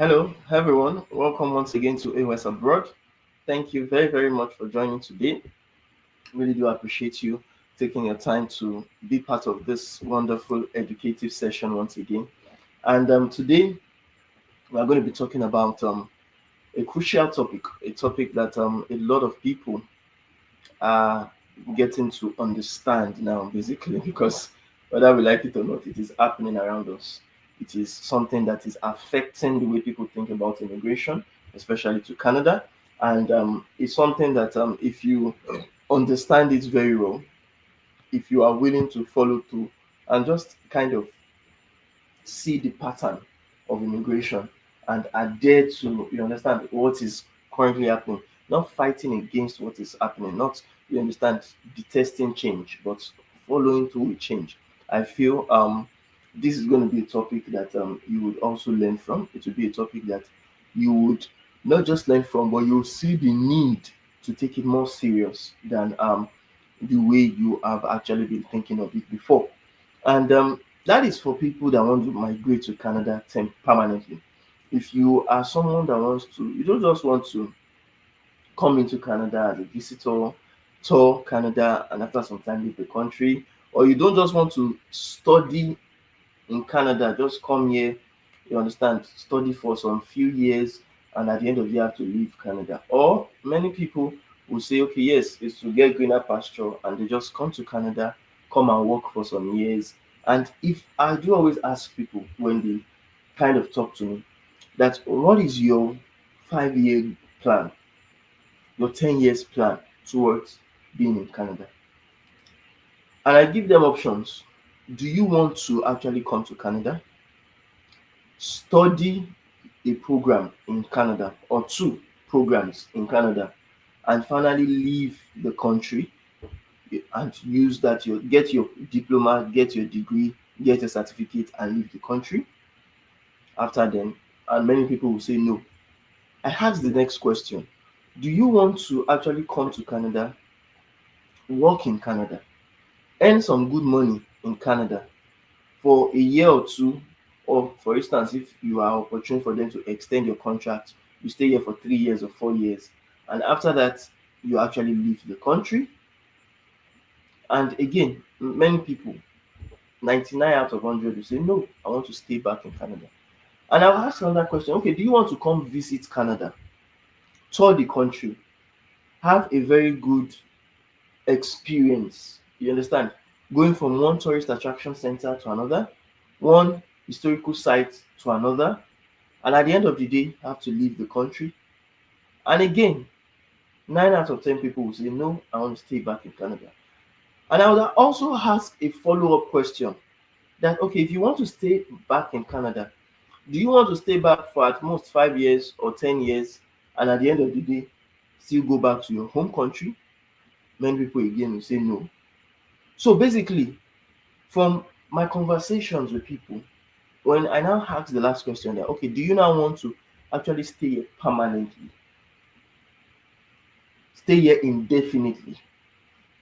Hello, everyone. Welcome once again to A.O.S Abroad. Thank you very, very much for joining today. Really do appreciate you taking your time to be part of this wonderful educative session once again. And today we are going to be talking about a crucial topic, a topic that a lot of people are getting to understand now, basically, because whether we like it or not, it is happening around us. It is something that is affecting the way people think about immigration, especially to Canada. And it's something that, if you understand it very well, if you are willing to follow through and just kind of see the pattern of immigration and adhere to, you understand, what is currently happening, not fighting against what is happening, not, you understand, detesting change, but following through with change. I feel this is going to be a topic that you would also learn from. It will be a topic that you would not just learn from, but you'll see the need to take it more serious than the way you have actually been thinking of it before. And that is for people that want to migrate to Canada permanently. If you are someone that wants to, you don't just want to come into Canada as a visitor, tour Canada, and after some time leave the country, or you don't just want to study in Canada, just come here, you understand, study for some few years, and at the end of the year have to leave Canada. Or many people will say, okay, yes, it's to get greener pasture, and they just come to Canada, come and work for some years. And if I do always ask people when they kind of talk to me that what is your 5 year plan, your 10 years plan towards being in Canada? And I give them options. Do you want to actually come to Canada, study a program in Canada or two programs in Canada, and finally leave the country and use that your get your diploma, get your degree, get a certificate, and leave the country after then? And many people will say no. I ask the next question: do you want to actually come to Canada, work in Canada, earn some good money in Canada for a year or two, or for instance, if you are opportune for them to extend your contract, you stay here for 3 years or 4 years, and after that, you actually leave the country? And again, many people, 99 out of 100, will say, no, I want to stay back in Canada. And I'll ask another question: okay, do you want to come visit Canada, tour the country, have a very good experience? You understand? Going from one tourist attraction center to another, one historical site to another, and at the end of the day, have to leave the country. And again, 9 out of 10 people will say, no, I want to stay back in Canada. And I would also ask a follow up question that, okay, if you want to stay back in Canada, do you want to stay back for at most 5 years or 10 years, and at the end of the day, still go back to your home country? Many people again will say no. So basically, from my conversations with people, when I now ask the last question that, okay, do you now want to actually stay here permanently, stay here indefinitely,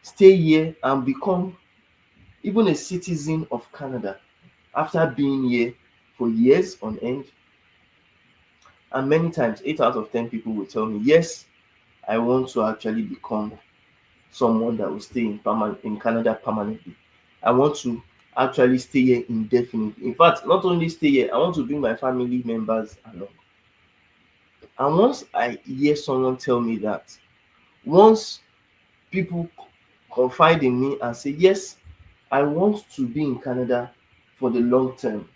stay here and become even a citizen of Canada after being here for years on end? And many times, 8 out of 10 people will tell me, yes, I want to actually become someone that will stay in Canada permanently. I want to actually stay here indefinitely. In fact, not only stay here, I want to bring my family members along. And once I hear someone tell me that, once people confide in me and say, yes, I want to be in Canada for the long term.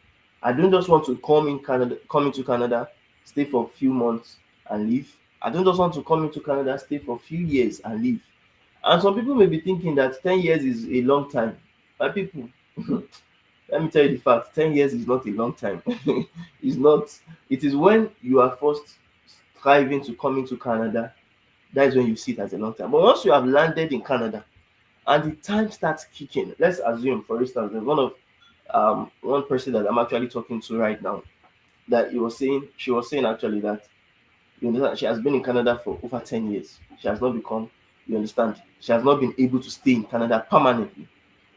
I don't just want to come into Canada, stay for a few months and leave. I don't just want to come into Canada, stay for a few years and leave. And some people may be thinking that 10 years is a long time. My people, let me tell you the fact: 10 years is not a long time. It's not. It is when you are first striving to come into Canada, that is when you see it as a long time. But once you have landed in Canada and the time starts kicking, let's assume, for instance, there's one person that I'm actually talking to right now, that she was saying actually that, you understand, she has been in Canada for over 10 years. She has not become, you understand, she has not been able to stay in Canada permanently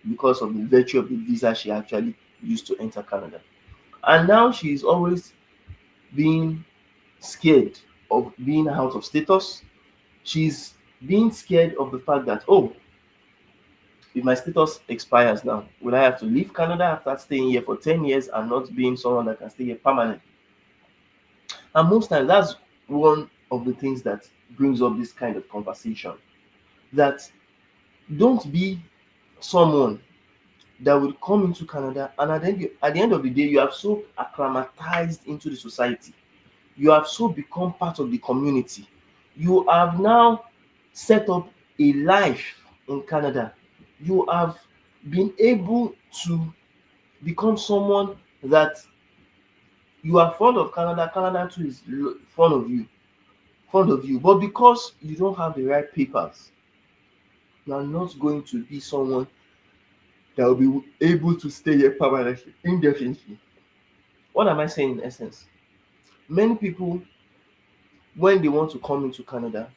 because of the virtue of the visa she actually used to enter Canada. And now she is always being scared of being out of status. She's being scared of the fact that, oh, if my status expires now, will I have to leave Canada after staying here for 10 years and not being someone that can stay here permanently? And most times, that's one of the things that brings up this kind of conversation. That don't be someone that will come into Canada and at the end of the day, you have so acclimatized into the society. You have so become part of the community. You have now set up a life in Canada. You have been able to become someone that you are fond of Canada. Canada too is fond of you. But because you don't have the right papers, you are not going to be someone that will be able to stay here permanently, indefinitely. What am I saying in essence? Many people, when they want to come into Canada,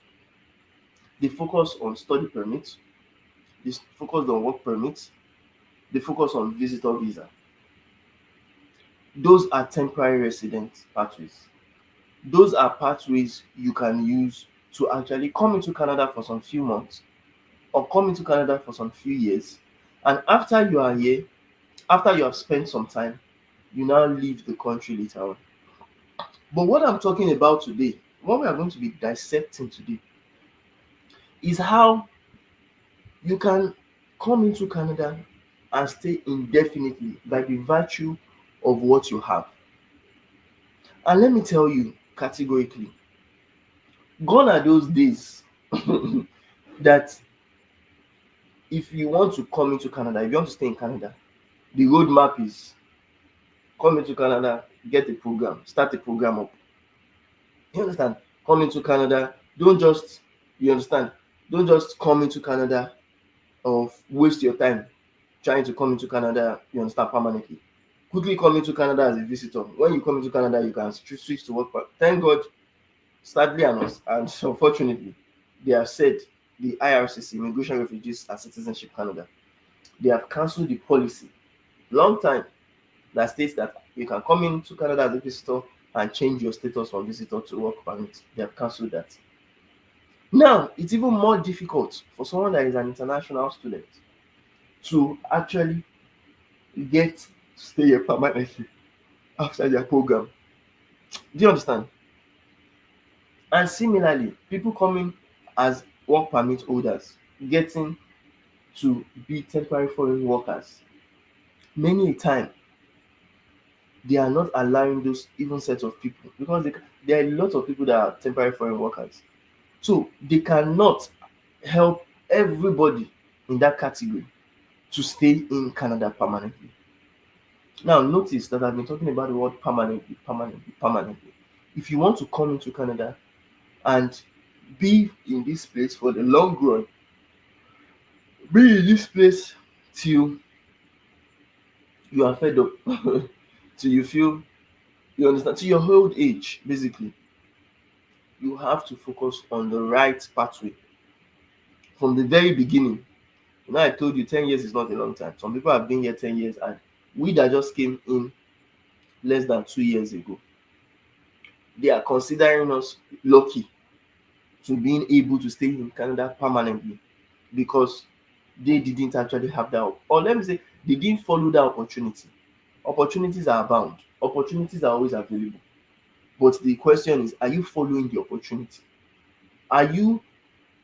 they focus on study permits, they focus on work permits, they focus on visitor visa. Those are temporary resident pathways. Those are pathways you can use to actually come into Canada for some few months or come into Canada for some few years. And after you are here, after you have spent some time, you now leave the country later on. But what I'm talking about today, what we are going to be dissecting today, is how you can come into Canada and stay indefinitely by the virtue of what you have. And let me tell you categorically, gone are those days that if you want to come into Canada, if you want to stay in Canada, the roadmap is come into Canada, get a program, start a program up. You understand? Come into Canada, don't just, you understand? Don't just come into Canada or waste your time trying to come into Canada, you understand, permanently. Quickly come into Canada as a visitor. When you come into Canada, you can switch to work. Thank God, sadly and unfortunately, they have said, the IRCC, Immigration, Refugees and Citizenship Canada, they have cancelled the policy long time that states that you can come into Canada as a visitor and change your status from visitor to work permit. They have cancelled that. Now, it's even more difficult for someone that is an international student to actually get to stay here permanently after their program. Do you understand? And similarly, people coming as work permit holders, getting to be temporary foreign workers, many a time they are not allowing those even set of people because there are a lot of people that are temporary foreign workers. So they cannot help everybody in that category to stay in Canada permanently. Now, notice that I've been talking about the word permanently, permanently, permanently. If you want to come into Canada and be in this place for the long run, be in this place till you are fed up, till you feel, you understand, till your old age, basically, you have to focus on the right pathway from the very beginning. You know, I told you 10 years is not a long time. Some people have been here 10 years, and we that just came in less than 2 years ago, they are considering us lucky to being able to stay in Canada permanently because they didn't actually have that, or let me say, they didn't follow that opportunity. Opportunities are abound, opportunities are always available. But the question is, are you following the opportunity? Are you,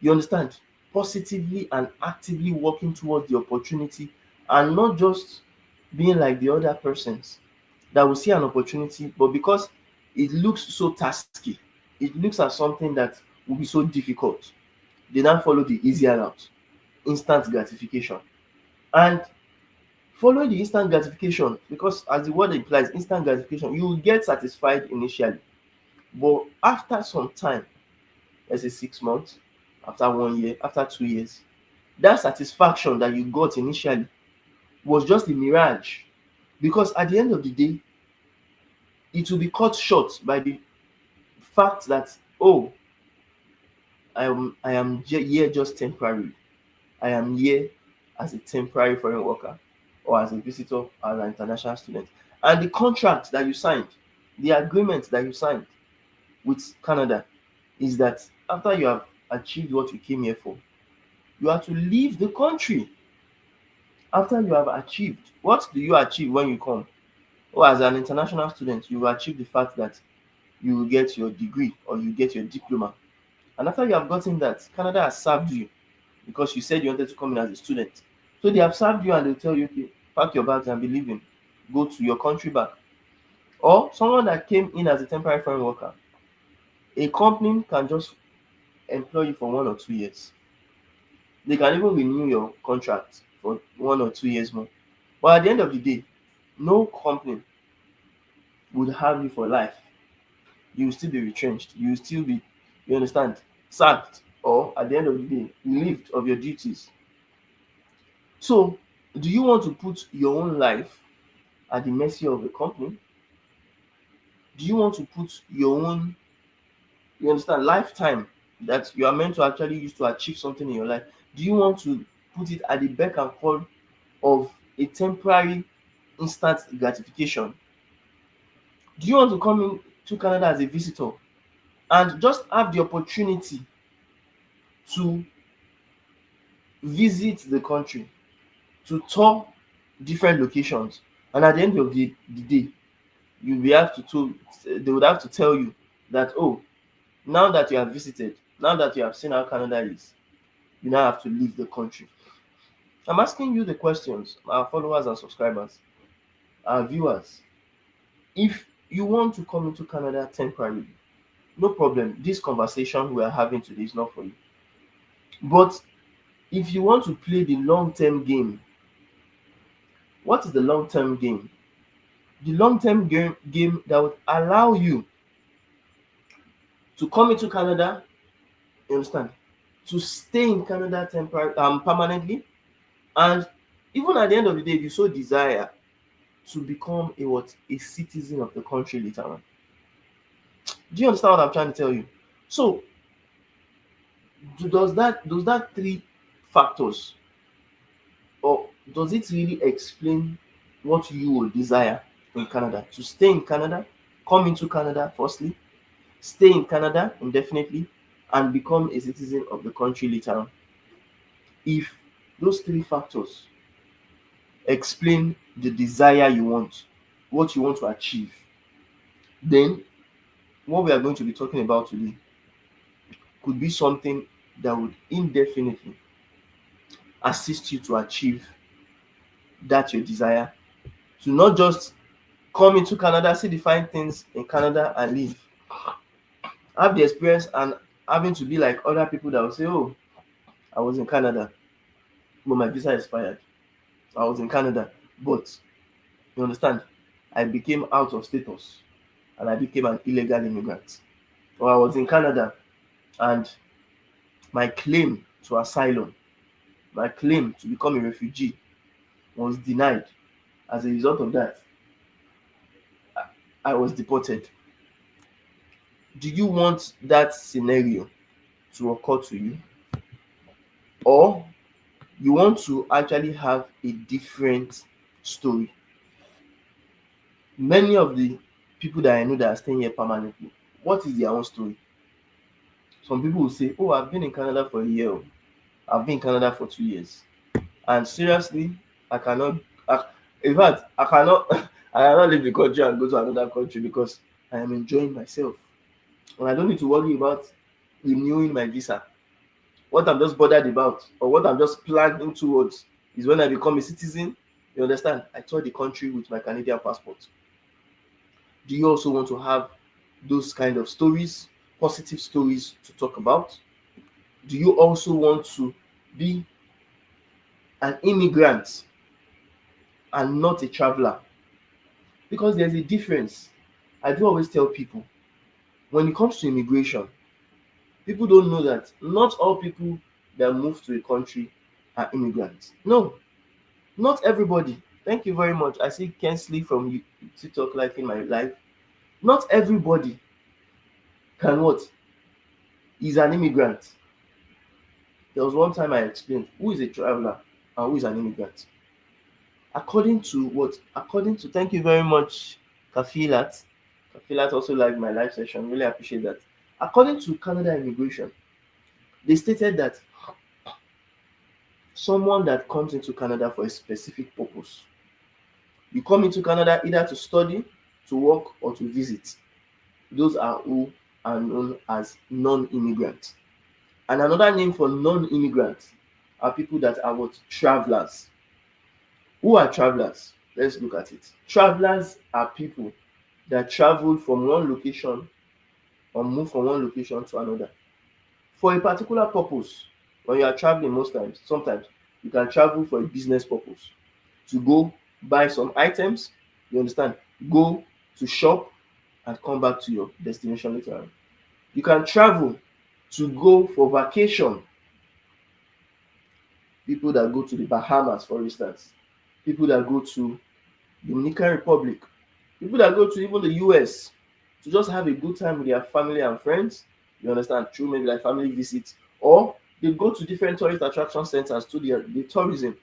you understand, positively and actively working towards the opportunity and not just being like the other persons that will see an opportunity, but because it looks so tasky, it looks at something that will be so difficult, they now follow the easier route, instant gratification. And following the instant gratification, because as the word implies, instant gratification, you will get satisfied initially. But after some time, let's say 6 months, after 1 year, after 2 years, that satisfaction that you got initially was just a mirage. Because at the end of the day, it will be cut short by the fact that, oh, I am here just temporarily. I am here as a temporary foreign worker or as a visitor, as an international student. And the contract that you signed The agreement that you signed with Canada is that after you have achieved what you came here for, you are to leave the country. After you have achieved, what do you achieve when you come? Or as an international student, you will achieve the fact that you will get your degree or you get your diploma. And after you have gotten that, Canada has served you because you said you wanted to come in as a student. So they have served you and they'll tell you, okay, pack your bags and be leaving. Go to your country back. Or someone that came in as a temporary foreign worker, a company can just employ you for 1 or 2 years. They can even renew your contract for 1 or 2 years more. But at the end of the day, no company would have you for life. You will still be retrenched. You will still be, you understand, sacked, or at the end of the day, relieved of your duties. So, do you want to put your own life at the mercy of a company? Do you want to put your own, you understand, lifetime that you are meant to actually use to achieve something in your life? Do you want to put it at the beck and call of a temporary instant gratification? Do you want to come in to Canada as a visitor and just have the opportunity to visit the country, to tour different locations, and at the end of the day, you will have they would have to tell you that, oh, now that you have visited, now that you have seen how Canada is, you now have to leave the country. I'm asking you the questions, our followers and subscribers, our viewers. If you want to come into Canada temporarily, no problem. This conversation we are having today is not for you. But if you want to play the long-term game, what is the long-term game? The long-term game that would allow you to come into Canada, you understand, to stay in Canada permanently, and even at the end of the day, if you so desire to become a citizen of the country later on. Do you understand what I'm trying to tell you? So does that three factors, or does it really explain what you will desire in Canada? To stay in Canada, come into Canada firstly, stay in Canada indefinitely, and become a citizen of the country later on. If those three factors explain the desire you want, what you want to achieve, then what we are going to be talking about today could be something that would indefinitely assist you to achieve that your desire, to not just come into Canada, see the fine things in Canada and leave. Have the experience and having to be like other people that will say, oh, I was in Canada, but my visa expired. I was in Canada, but you understand, I became out of status and I became an illegal immigrant. Or I was in Canada and my claim to asylum, my claim to become a refugee was denied. As a result of that, I was deported. Do you want that scenario to occur to you? Or you want to actually have a different story? Many of the people that I know that are staying here permanently, what is their own story? Some people will say, oh, I've been in Canada for a year. I've been in Canada for 2 years. And seriously, I cannot, in fact, I cannot, I cannot leave the country and go to another country because I am enjoying myself. And I don't need to worry about renewing my visa. What I'm just bothered about, or what I'm just planning towards, is when I become a citizen. You understand? I tour the country with my Canadian passport. Do you also want to have those kind of stories, positive stories to talk about? Do you also want to be an immigrant and not a traveler? Because there's a difference. I do always tell people, when it comes to immigration, people don't know that not all people that move to a country are immigrants. No, not everybody. Thank you very much. I see Kensley from TikTok liking my life. Not everybody can what? Is an immigrant. There was one time I explained who is a traveler and who is an immigrant. According to what? According to, thank you very much, Kafilat. I feel that also like my live session. Really appreciate that. According to Canada immigration, they stated that someone that comes into Canada for a specific purpose, you come into Canada either to study, to work, or to visit. Those are who are known as non-immigrants. And another name for non-immigrants are people that are what? Travelers. Who are travelers? Let's look at it. Travelers are people that travel from one location or move from one location to another for a particular purpose. When you are traveling, most times, sometimes you can travel for a business purpose, to go buy some items, you understand, go to shop and come back to your destination later on. You can travel to go for vacation. People that go to the Bahamas, for instance, people that go to Dominican Republic, people that go to even the U.S. to just have a good time with their family and friends, you understand, through maybe like family visits, or they go to different tourist attraction centers to the tourism.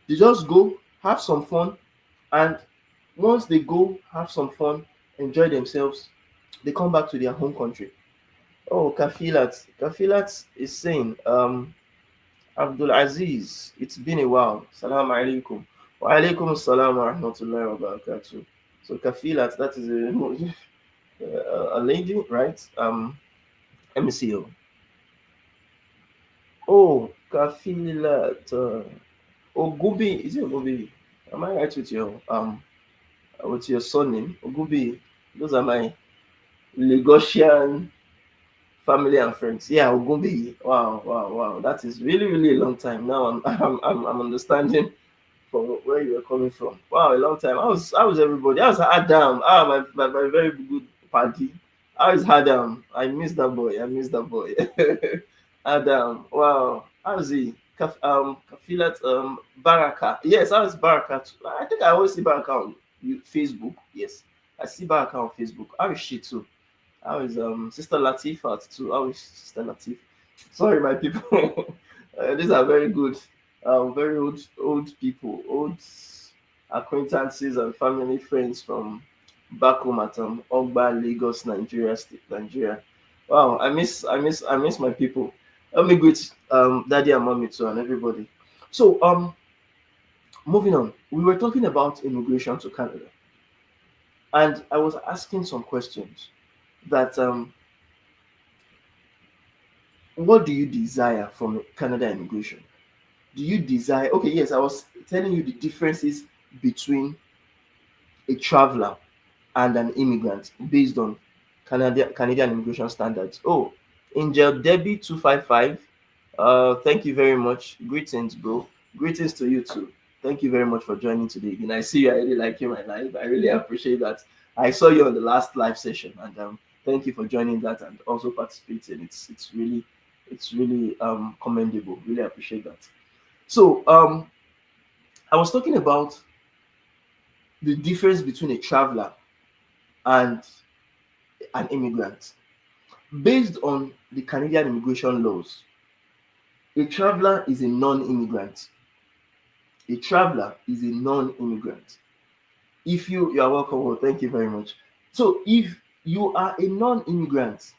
They just go, have some fun, and once they go, have some fun, enjoy themselves, they come back to their home country. Oh, Kafilat is saying, Abdul Aziz, it's been a while. Salam alaikum. Wa alaikum salam wa rahmatullahi wa barakatuh. So Kafilat, that is a lady, right? Let me see. Oh, Kafilat. Ogubi, is it Ogubi? Am I right with your surname? Ogubi. Those are my Lagosian family and friends. Yeah, Ogubi. Wow, wow, wow. That is really, really a long time. Now I'm understanding from where you were coming from. Wow, a long time. How's everybody? How's Adam? My very good party. How is Adam? I miss that boy. I miss that boy. Adam. Wow. How's he? Kafilat Baraka. Yes, how is Baraka? I think I always see Baraka on Facebook. Yes. I see Baraka on Facebook. How is she too? How is Sister Latifat too? How is Sister Latif? Sorry, my people. These are very good, very old people, old acquaintances and family friends from back home at Ogba, Lagos, Nigeria State, Nigeria. Wow, I miss my people. Let me greet daddy and mommy too and everybody. So moving on, we were talking about immigration to Canada, and I was asking some questions that what do you desire from Canada immigration? Do you desire, okay, yes, I was telling you the differences between a traveler and an immigrant based on Canadian immigration standards. Oh, Angel Debbie 255, thank you very much. Greetings, bro. Greetings to you too. Thank you very much for joining today. And I see you. I really like you, my live. I really appreciate that. I saw you on the last live session, and thank you for joining that and also participating. It's really commendable. Really appreciate that. So I was talking about the difference between a traveler and an immigrant. Based on the Canadian immigration laws, a traveler is a non-immigrant. A traveler is a non-immigrant. If you are welcome, well, thank you very much. So if you are a non-immigrant,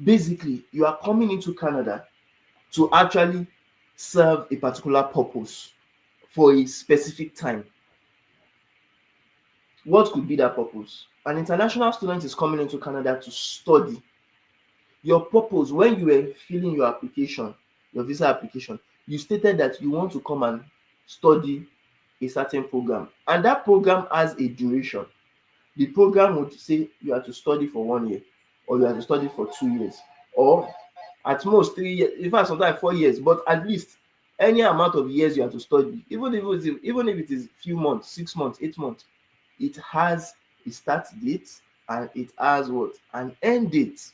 basically you are coming into Canada to actually serve a particular purpose for a specific time. What could be that purpose? An international student is coming into Canada to study. Your purpose when you were filling your application, your visa application, you stated that you want to come and study a certain program, and that program has a duration. The program would say you have to study for 1 year, or you have to study for 2 years, or at most 3 years, in fact sometimes 4 years, but at least any amount of years you have to study, even if it is few months, 6 months, 8 months, it has a start date and it has what? An end date.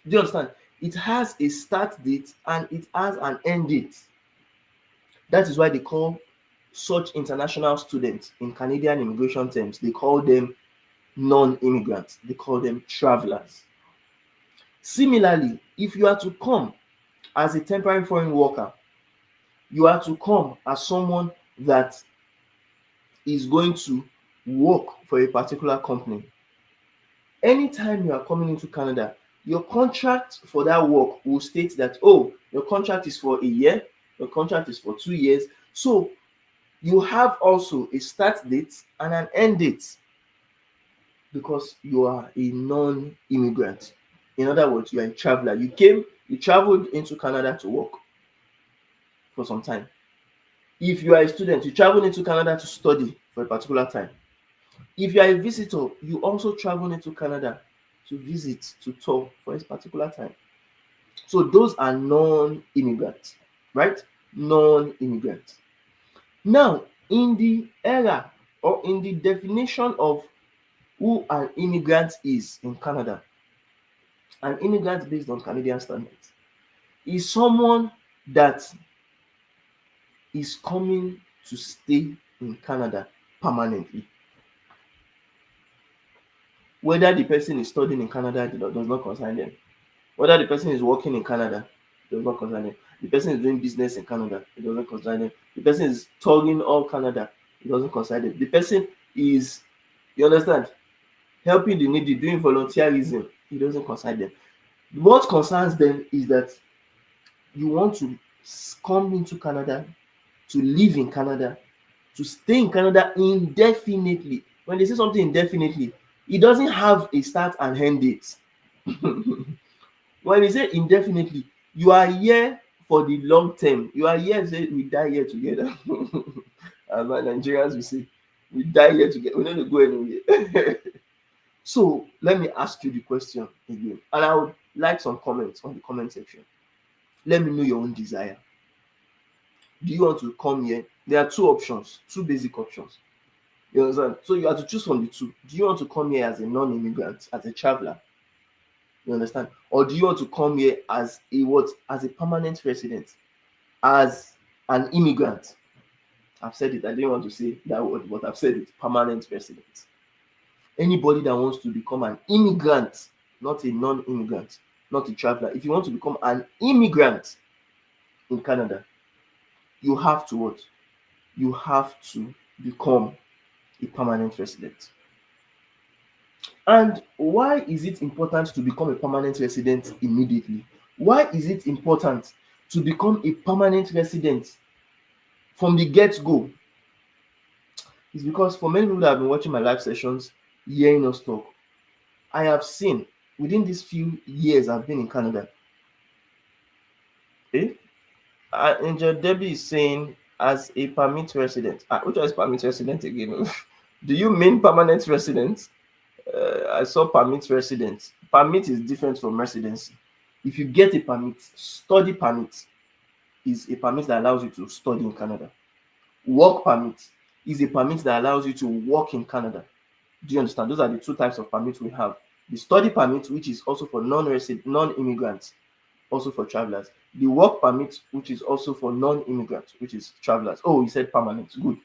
Do you understand? It has a start date and it has an end date. That is why they call such international students in Canadian immigration terms, they call them non-immigrants. They call them travelers. Similarly, if you are to come as a temporary foreign worker, you are to come as someone that is going to work for a particular company, anytime you are coming into Canada, your contract for that work will state that, oh, your contract is for a year, your contract is for 2 years. So you have also a start date and an end date because you are a non-immigrant. In other words, you are a traveler. You traveled into Canada to work for some time. If you are a student, you travel into Canada to study for a particular time. If you are a visitor, you also travel into Canada to visit, to tour for a particular time. So those are non-immigrants, right? Non-immigrants. Now, in the era or in the definition of who an immigrant is in Canada, an immigrant based on Canadian standards is someone that is coming to stay in Canada permanently. Whether the person is studying in Canada does not concern them. Whether the person is working in Canada does not concern them. The person is doing business in Canada, it doesn't concern them. The person is touring all Canada, it doesn't concern them. The person is, you understand, helping the needy, doing volunteerism, it doesn't concern them. What concerns them is that you want to come into Canada, to live in Canada, to stay in Canada indefinitely. When they say something indefinitely, it doesn't have a start and end date. When they say indefinitely, you are here for the long term. You are here, say we die here together. As my Nigerians will say, we die here together. We don't go anywhere. So let me ask you the question again, and I would like some comments on the comment section. Let me know your own desire. Do you want to come here? There are two options, two basic options. You understand? So you have to choose from the two. Do you want to come here as a non-immigrant, as a traveler? You understand? Or do you want to come here as a what? As a permanent resident, as an immigrant? I've said it. I didn't want to say that word, but I've said it. Permanent resident. Anybody that wants to become an immigrant, not a non-immigrant, not a traveler. If you want to become an immigrant in Canada, you have to what? You have to become a permanent resident. And why is it important to become a permanent resident immediately? Why is it important to become a permanent resident from the get-go? It's because for many people that have been watching my live sessions, hearing us talk, I have seen within these few years I've been in Canada. Angel Debbie is saying as a permit resident. Which is permit resident again? Do you mean permanent resident? I saw permit resident. Permit is different from residency. If you get a permit, study permit is a permit that allows you to study in Canada. Work permit is a permit that allows you to work in Canada. Do you understand? Those are the two types of permits we have. The study permit, which is also for non-immigrants, also for travelers. The work permit, which is also for non-immigrants, which is travelers. Oh, you said permanent. Good.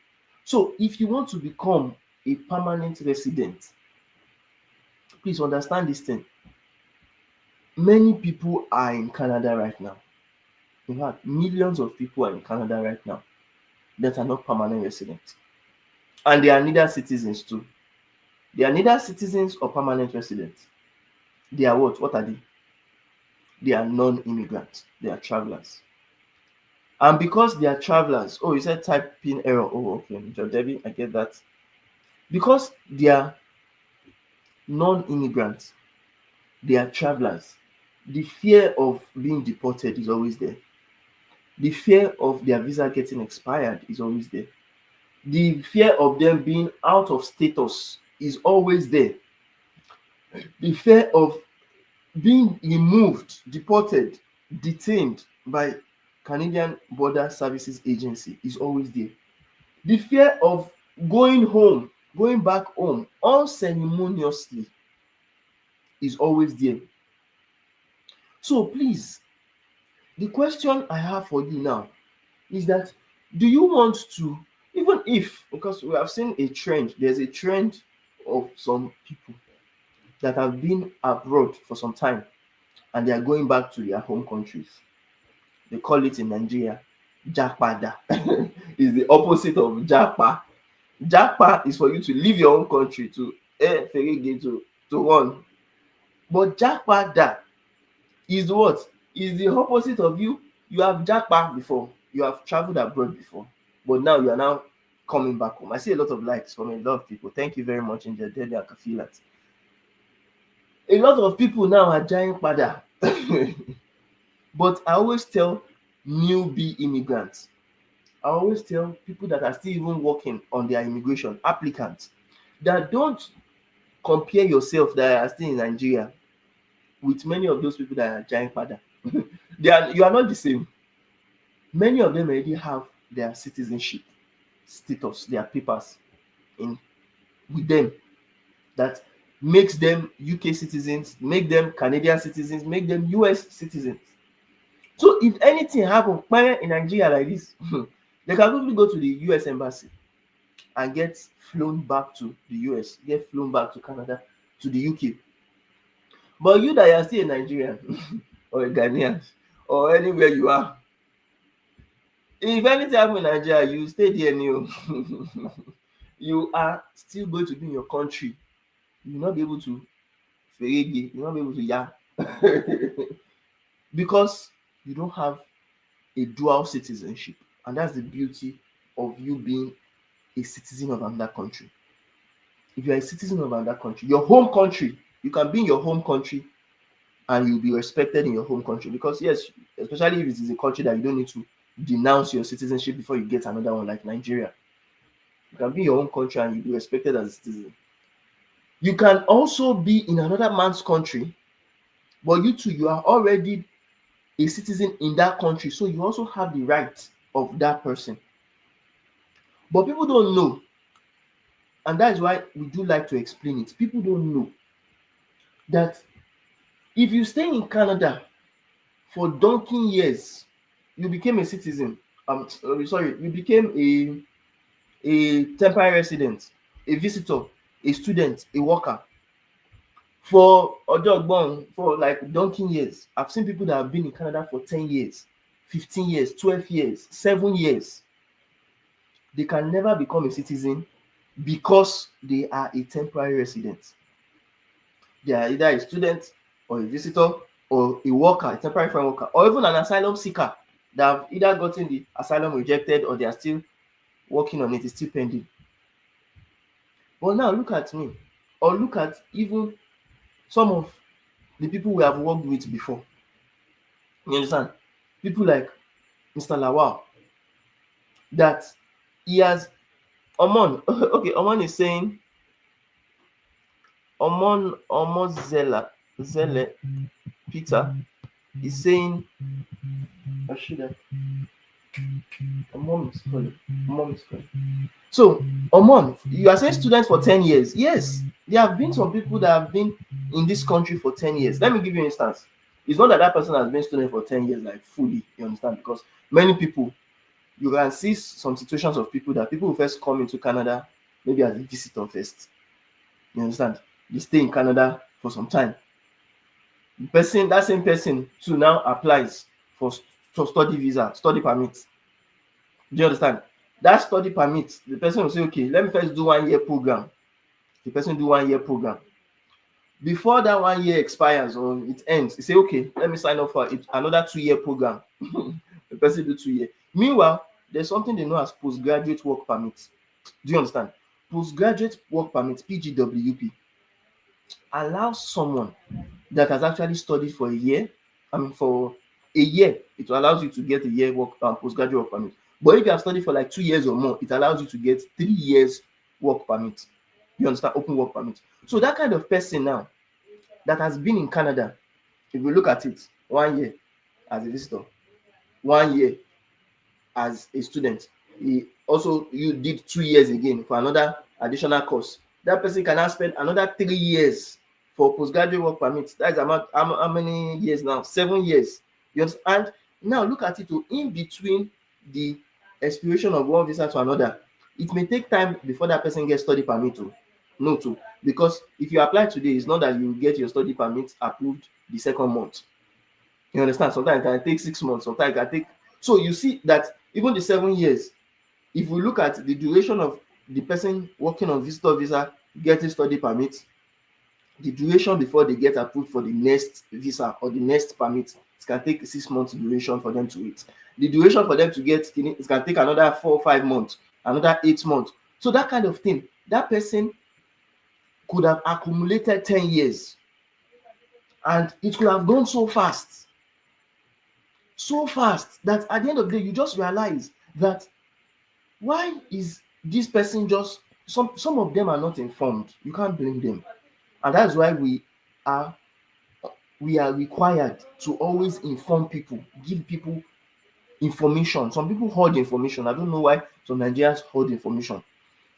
So if you want to become a permanent resident, please understand this thing. Many people are in Canada right now. In fact, millions of people are in Canada right now that are not permanent residents. And they are neither citizens too. They are neither citizens or permanent residents. They are what? What are they? They are non-immigrants. They are travelers. And because they are travelers, oh, you said typing error. Oh, okay. Debbie, I get that. Because they are non-immigrants, they are travelers. The fear of being deported is always there. The fear of their visa getting expired is always there. The fear of them being out of status is always there. The fear of being removed, deported, detained by Canadian Border Services Agency is always there. The fear of going home, going back home unceremoniously is always there. So please, the question I have for you now is that, do you want to, even if, because we have seen a trend, there's a trend of some people that have been abroad for some time and they are going back to their home countries. They call it in Nigeria, Japada. It's the opposite of Japa. Japa is for you to leave your own country to ferege to one. But Jakpa is what? Is the opposite of you. You have Japa before. You have traveled abroad before. But now you are now coming back home. I see a lot of likes from a lot of people. Thank you very much, India Delhi. I can feel that. A lot of people now are giant pada. But I always tell newbie immigrants, I always tell people that are still even working on their immigration applicants, that don't compare yourself that are still in Nigeria with many of those people that are giant father. You are not the same. Many of them already have their citizenship status, their papers in with them, that makes them UK citizens, make them Canadian citizens, make them US citizens. So if anything happen in Nigeria like this, they can quickly go to the US embassy and get flown back to the US, get flown back to Canada, to the UK. But you that are still a Nigerian or a Ghanaian or anywhere you are, if anything happen in Nigeria, you stay there new. You are still going to be in your country. You will not be able to ferege, you will not be able to ya. Because you don't have a dual citizenship. And that's the beauty of you being a citizen of another country. If you are a citizen of another country, your home country, you can be in your home country and you'll be respected in your home country. Because yes, especially if it is a country that you don't need to denounce your citizenship before you get another one, like Nigeria. You can be in your own country and you'll be respected as a citizen. You can also be in another man's country, but you too, you are already a citizen in that country, so you also have the right of that person. But people don't know, and that is why we do like to explain it. People don't know that if you stay in Canada for donkey years, you became a citizen. You became a temporary resident, a visitor, a student, a worker for ojogbon for like donkey years. I've seen people that have been in Canada for 10 years, 15 years, 12 years, 7 years. They can never become a citizen because they are a temporary resident. They are either a student or a visitor or a worker, a temporary foreign worker, or even an asylum seeker that have either gotten the asylum rejected or they are still working on it, it's still pending. But now look at me, or look at even some of the people we have worked with before. You understand? People like Mr. Lawal, that he has Omon. Okay, Omon is saying Zele Peter is saying Ashida. Omon is calling. So Omon, you are saying students for 10 years. Yes, there have been some people that have been in this country for 10 years. Let me give you an instance. It's not that that person has been student for 10 years, like fully, you understand? Because many people, you can see some situations of people that people who first come into Canada, maybe as a visitor first. You understand? They stay in Canada for some time. That same person too now applies for study visa, study permit. Do you understand? That study permit, the person will say, okay, let me first do 1 year program. The person do 1 year program. Before that 1 year expires or it ends, he say, okay, let me sign up for another 2 year program. The person do 2 years. Meanwhile, there's something they know as postgraduate work permit. Do you understand? Postgraduate work permit, PGWP, allows someone that has actually studied for a year, for a year, it allows you to get a year work postgraduate work permit. But if you have studied for like 2 years or more, it allows you to get 3 years work permit. You understand? Open work permit. So that kind of person now that has been in Canada, if you look at it, 1 year as a visitor, 1 year as a student, you did 2 years again for another additional course. That person can now spend another 3 years for postgraduate work permit. That is about how many years now? 7 years. You understand? And now look at it, in between the expiration of one visa to another, it may take time before that person gets study permit because if you apply today, it's not that you get your study permit approved the second month. You understand? Sometimes it can take 6 months, sometimes it can take. So you see that even the 7 years, if we look at the duration of the person working on visitor visa getting study permit, the duration before they get approved for the next visa or the next permit, it can take 6 months duration for them to wait. The duration for them to get it can take another 4 or 5 months, another 8 months. So that kind of thing, that person could have accumulated 10 years, and it could have gone so fast that at the end of the day you just realize that why is this person just, some of them are not informed. You can't blame them. And that's why are we are required to always inform people, give people information. Some people hoard information. I don't know why some Nigerians hoard information.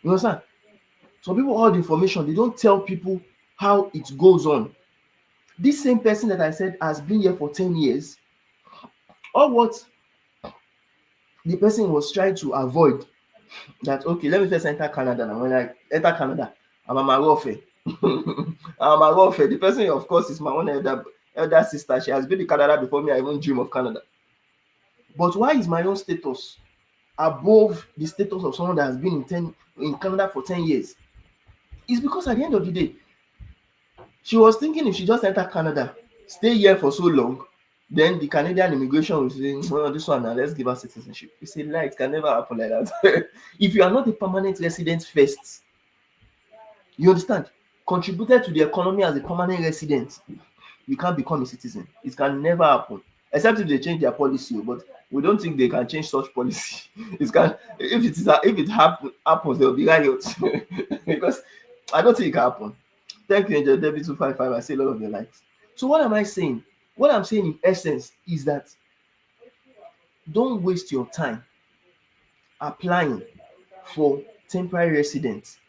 You understand? Some people hoard information. They don't tell people how it goes on. This same person that I said has been here for 10 years, or what the person was trying to avoid, that okay, let me first enter Canada. Now when I enter Canada, I'm a Marofe. I'm a Marofe. The person, of course, is my own elder sister. She has been in Canada before me. I even dream of Canada. But why is my own status above the status of someone that has been in Canada for 10 years? It's because at the end of the day, she was thinking if she just enter Canada, stay here for so long, then the Canadian immigration will say, well, this one now, let's give her citizenship. It's a lie. It can never happen like that. If you are not a permanent resident first, you understand, contributed to the economy as a permanent resident, you can't become a citizen. It can never happen, except if they change their policy. But we don't think they can change such policy. It can, if it happens, there will be riots because I don't think it can happen. Thank you, Angel David 255. I see a lot of your likes. So what am I saying? What I'm saying in essence is that don't waste your time applying for temporary residence.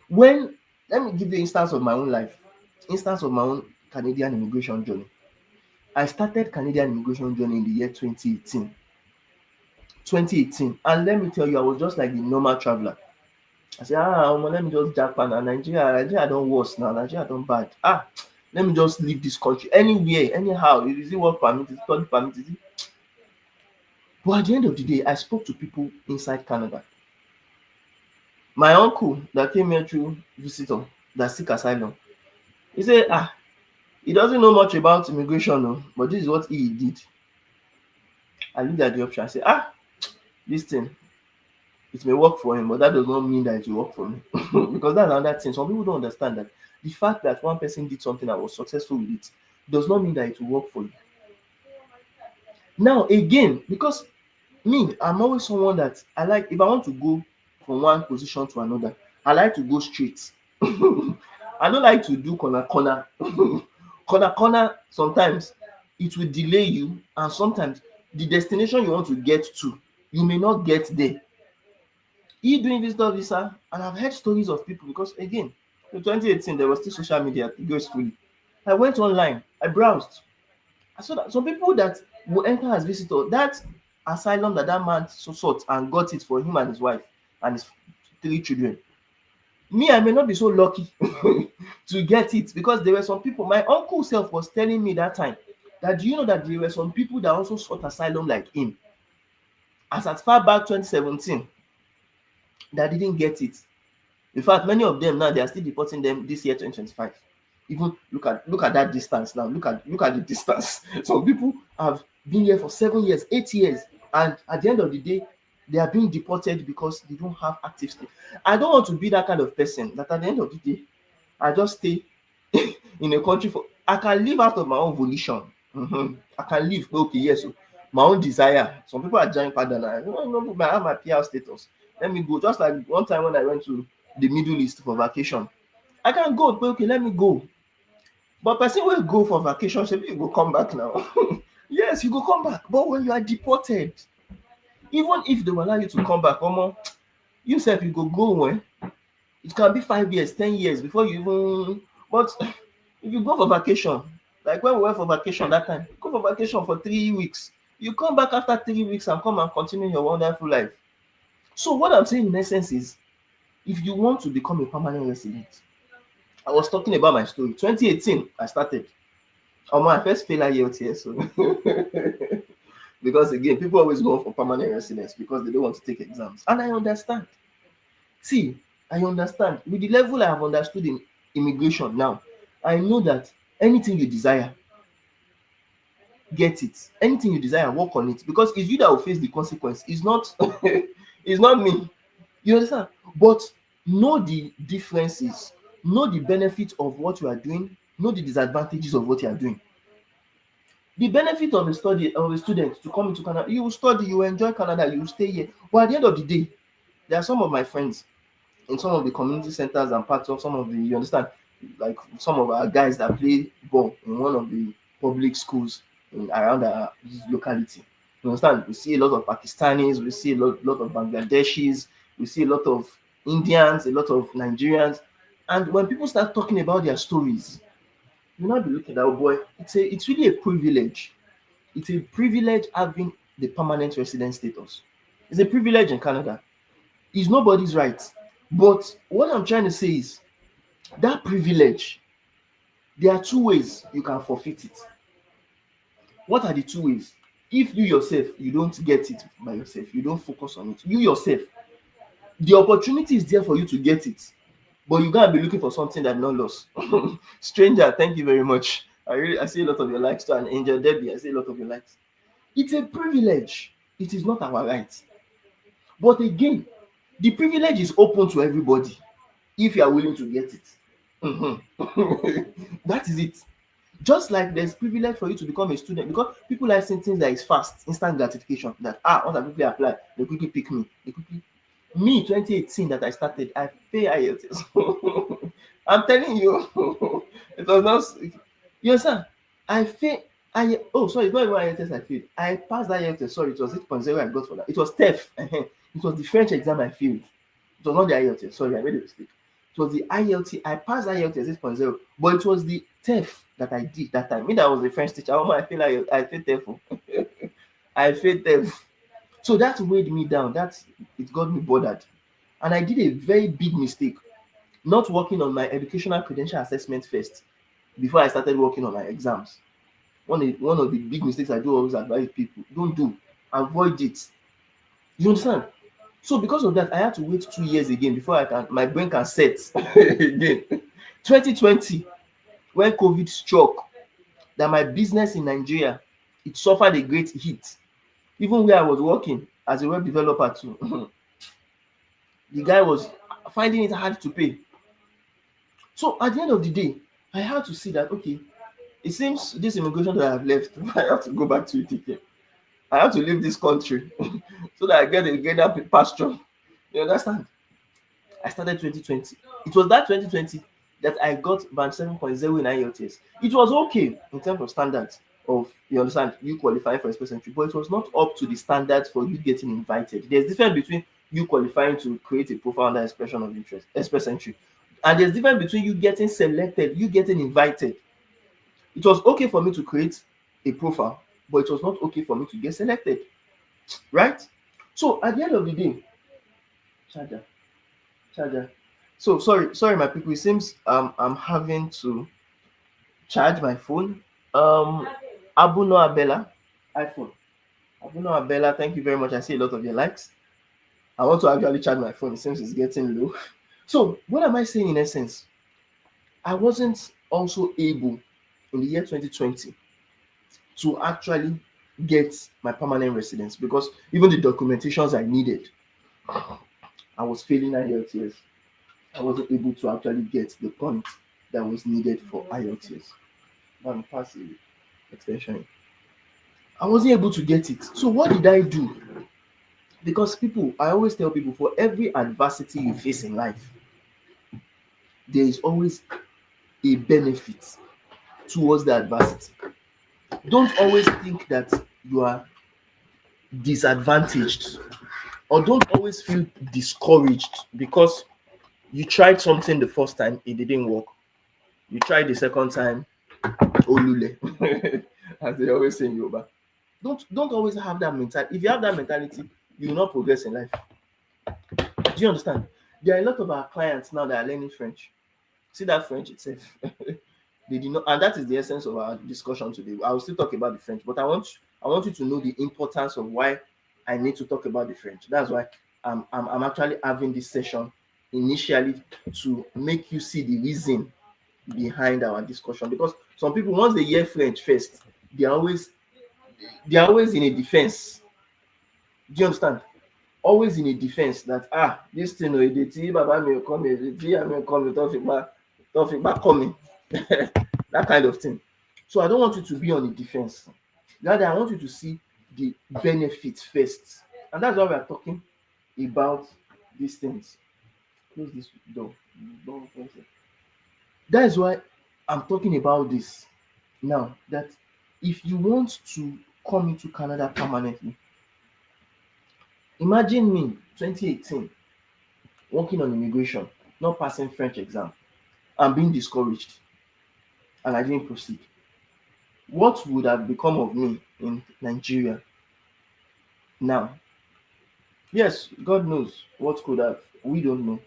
When, let me give you instance of my own life, instance of my own Canadian immigration journey. I started Canadian immigration journey in the year 2018. 2018, and let me tell you, I was just like the normal traveler. I said, let me just Japan and Nigeria don't worse now. Nigeria don't bad. Let me just leave this country anywhere, anyhow. Is it work permit? Is it study permit? Is it? But at the end of the day, I spoke to people inside Canada. My uncle that came here through visitor that seek asylum, he said, he doesn't know much about immigration, no, but this is what he did. I looked at the option. I said, this thing, it may work for him, but that does not mean that it will work for me. Because that's another thing. Some people don't understand that the fact that one person did something and was successful with it does not mean that it will work for you. Now, again, because me, I'm always someone that I like, if I want to go from one position to another, I like to go straight. I don't like to do corner. Corner, sometimes it will delay you, and sometimes the destination you want to get to, you may not get there. You doing visitor visa, and I've heard stories of people, because again, in 2018 there was still social media gracefully. I went online, I browsed, I saw that some people that will enter as visitor, that asylum that man sought and got it for him and his wife and his 3 children. Me, I may not be so lucky to get it, because there were some people, my uncle self was telling me that time, that do you know that there were some people that also sought asylum like him as at far back 2017 that didn't get it. In fact, many of them now, they are still deporting them this year 2025. Even look at that distance now. Look at the distance. Some people have been here for 7 years, 8 years, and at the end of the day, they are being deported because they don't have active stay. I don't want to be that kind of person that at the end of the day, I just stay in a country for. I can live out of my own volition. I can live. Okay, yes, so my own desire. Some people are joining Padana. I have my PR status. Let me go. Just like one time when I went to the Middle East for vacation, I can go, but okay, let me go. But person will go for vacation, say you go come back now. Yes, you go come back. But when you are deported, even if they will allow you to come back, you self you go when it can be 5 years, 10 years before you even. But if you go for vacation, like when we went for vacation that time, go for vacation for 3 weeks. You come back after 3 weeks and come and continue your wonderful life. So what I'm saying in essence is, if you want to become a permanent resident, I was talking about my story. 2018, I started. My first failure year here, so because again, people always go for permanent residence because they don't want to take exams, and I understand. See, I understand. With the level I have understood in immigration now, I know that anything you desire, get it. Anything you desire, work on it. Because it's you that will face the consequence. It's not it's not me. You understand? But know the differences, know the benefit of what you are doing, know the disadvantages of what you are doing. The benefit of a student to come into Canada, you will study, you will enjoy Canada, you will stay here. But at the end of the day, there are some of my friends in some of the community centers and parts of some of the, you understand, like some of our guys that play ball in one of the public schools in around our locality. You understand? We see a lot of Pakistanis, we see lot of Bangladeshis, we see a lot of Indians, a lot of Nigerians. And when people start talking about their stories, you not be looking at, oh boy, it's really a privilege. It's a privilege having the permanent resident status. It's a privilege in Canada. It's nobody's right. But what I'm trying to say is that privilege, there are two ways you can forfeit it. What are the two ways? If you yourself, you don't get it by yourself, you don't focus on it, you yourself, the opportunity is there for you to get it, but you gotta be looking for something that not lost. Stranger, thank you very much. I see a lot of your likes too, and Angel Debbie, I see a lot of your likes. It's a privilege. It is not our right. But again, the privilege is open to everybody if you are willing to get it. That is it. Just like there's privilege for you to become a student, because people like seeing things that is fast, instant gratification. That once I quickly apply, they quickly pick me. They quickly me 2018 that I started, I failed IELTS. I'm telling you, it was not. You understand? I failed. Sorry, it's not even IELTS I failed. I passed IELTS. Sorry, it was 8.0 I got for that. It was TEF. It was the French exam I failed. It was not the IELTS. Sorry, I made a mistake. It was the IELTS. I passed IELTS 8.0, but it was the TEF that I did that time. Me that was the French teacher. I feel like I failed TEF. I failed TEF. So that weighed me down. It got me bothered. And I did a very big mistake, not working on my educational credential assessment first before I started working on my exams. One of the big mistakes I do always advise people, don't do. Avoid it. You understand? So because of that, I had to wait 2 years again before my brain can set again. 2020, when COVID struck, that my business in Nigeria, it suffered a great hit. Even where I was working as a web developer too, the guy was finding it hard to pay. So at the end of the day, I had to see that, okay, it seems this immigration that I have left, I have to go back to it again. I have to leave this country so that I get that pasture. You understand? I started 2020. It was that 2020 that I got band 7.0 in IELTS. It was okay in terms of standards of, you understand, you qualifying for express entry, but it was not up to the standards for you getting invited. There's difference between you qualifying to create a profile under expression of interest, express entry, and there's difference between you getting selected, you getting invited. It was okay for me to create a profile, but it was not okay for me to get selected, right? So at the end of the day, charger, charger. So sorry, my people. It seems I'm having to charge my phone. Abu Noah Bella, iPhone. Abu Noah Bella, thank you very much. I see a lot of your likes. I want to actually charge my phone. It seems it's getting low. So what am I saying in essence? I wasn't also able in the year 2020 to actually get my permanent residence because even the documentations I needed, I was failing IELTS. I wasn't able to actually get the point that was needed for IELTS. Passive extension. I wasn't able to get it. So what did I do? Because I always tell people, for every adversity you face in life, there is always a benefit towards the adversity. Don't always think that you are disadvantaged, or don't always feel discouraged because you tried something the first time, it didn't work. You tried the second time, olule, as they always say in Yoruba. Don't always have that mentality. If you have that mentality, you will not progress in life. Do you understand? There are a lot of our clients now that are learning French. See that French itself. They did not, and that is the essence of our discussion today. I will still talk about the French, but I want you to know the importance of why I need to talk about the French. That's why I'm actually having this session initially to make you see the reason behind our discussion, because some people, once they hear French first, they're always they're always in a defense. Do you understand? Always in a defense that this thing o èdè tí bàbá mi ò kọ́ mi, èdè tí ìyá mi ò kọ́ mi, tó fi gbá kọ́ mi. That kind of thing. So I don't want you to be on the defense. Rather, I want you to see the benefits first. And that's why we are talking about these things. Close this door. That is why I'm talking about this now. That if you want to come into Canada permanently, imagine me, 2018, working on immigration, not passing French exam, and being discouraged, and I didn't proceed. What would have become of me in Nigeria now? Yes, God knows what could have. We don't know.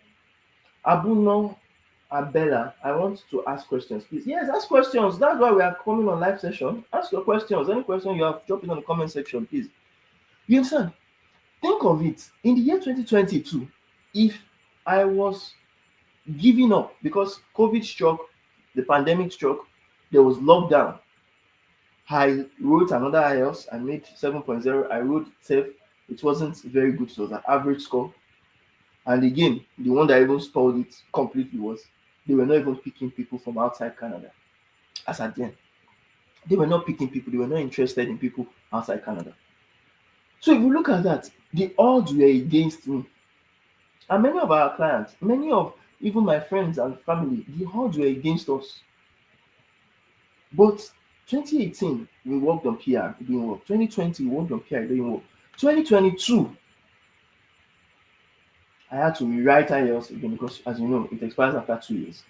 Abuno, Abella, I want to ask questions, please. Yes, ask questions. That's why we are coming on live session. Ask your questions. Any question you have, drop it on the comment section, please. You understand? Think of it. In the year 2022, if I was giving up because COVID struck, the pandemic struck, there was lockdown, I wrote another I.O.S. I made 7.0. I wrote TEF. It wasn't very good. So it was an average score. And again, the one that even stalled it completely was they were not even picking people from outside Canada. As at then, they were not picking people. They were not interested in people outside Canada. So if you look at that, the odds were against me. And many of our clients, many of even my friends and family, the odds were against us. But 2018, we worked on PR, it didn't work. 2020, we worked on PR, it didn't work. 2022, I had to rewrite I.O.S. again because, as you know, it expires after 2 years.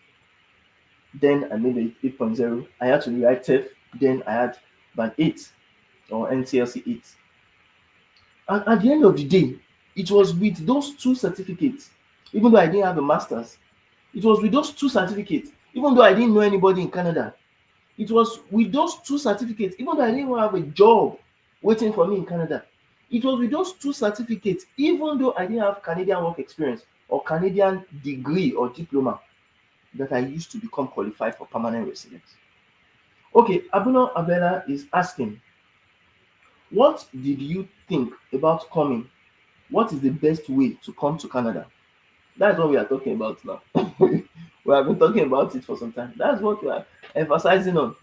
Then I made it 8.0. I had to rewrite TEF. Then I had band 8 or NCLC 8. And at the end of the day, it was with those two certificates, even though I didn't have a master's, it was with those two certificates, even though I didn't know anybody in Canada. It was with those two certificates, even though I didn't have a job waiting for me in Canada. It was with those two certificates, even though I didn't have Canadian work experience or Canadian degree or diploma, that I used to become qualified for permanent residence. Okay, Abuno Abela is asking, what did you think about coming? What is the best way to come to Canada? That's what we are talking about now. We have been talking about it for some time. That's what we are emphasizing on.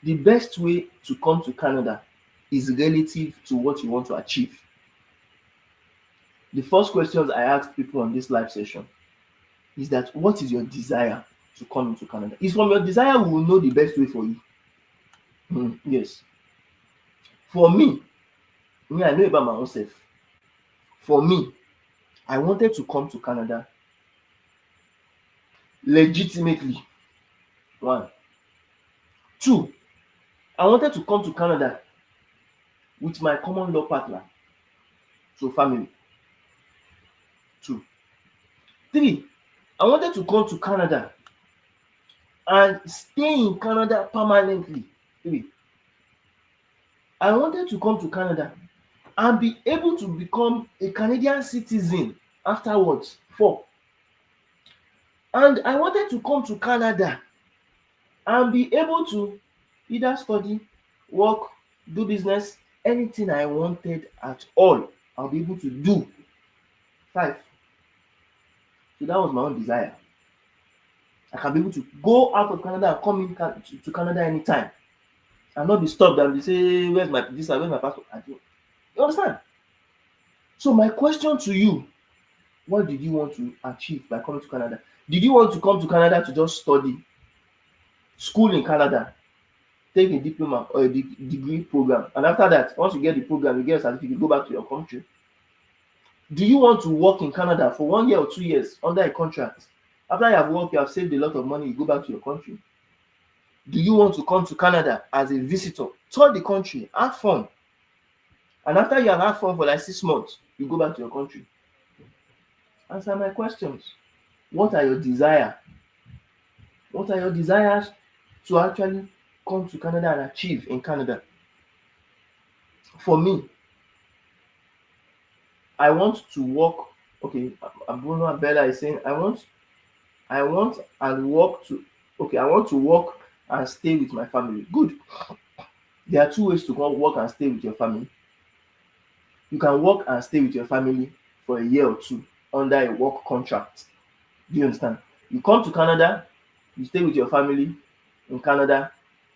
The best way to come to Canada is relative to what you want to achieve. The first questions I ask people on this live session is that what is your desire to come into Canada? It's from your desire we will know the best way for you. Yes. For me, I know about my own self. For me, I wanted to come to Canada legitimately. 1. 2, I wanted to come to Canada with my common law partner, so family. 2. 3, I wanted to come to Canada and stay in Canada permanently. 3, I wanted to come to Canada and be able to become a Canadian citizen afterwards. 4, and I wanted to come to Canada and be able to either study, work, do business, anything I wanted at all, I'll be able to do. 5, so that was my own desire. I can be able to go out of Canada and come in to Canada anytime and not be stopped and be say, where's my visa, where's my passport? I do. You understand? So my question to you, what did you want to achieve by coming to Canada? Did you want to come to Canada to just study, school in Canada, take a diploma or a degree program, and after that, once you get the program, you get a certificate, go back to your country? Do you want to work in Canada for 1 year or 2 years under a contract? After you have worked, you have saved a lot of money, you go back to your country? Do you want to come to Canada as a visitor, tour the country, have fun, and after you have had fun for like 6 months, you go back to your country? Answer my questions. What are your desires? What are your desires to actually come to Canada and achieve in Canada? For me, I want to work Okay, Bruno Abella is saying, I want and work to, okay, I want to work and stay with my family. Good. There are two ways to go work and stay with your family. You can work and stay with your family for a year or two under a work contract. Do you understand? You come to Canada, you stay with your family in Canada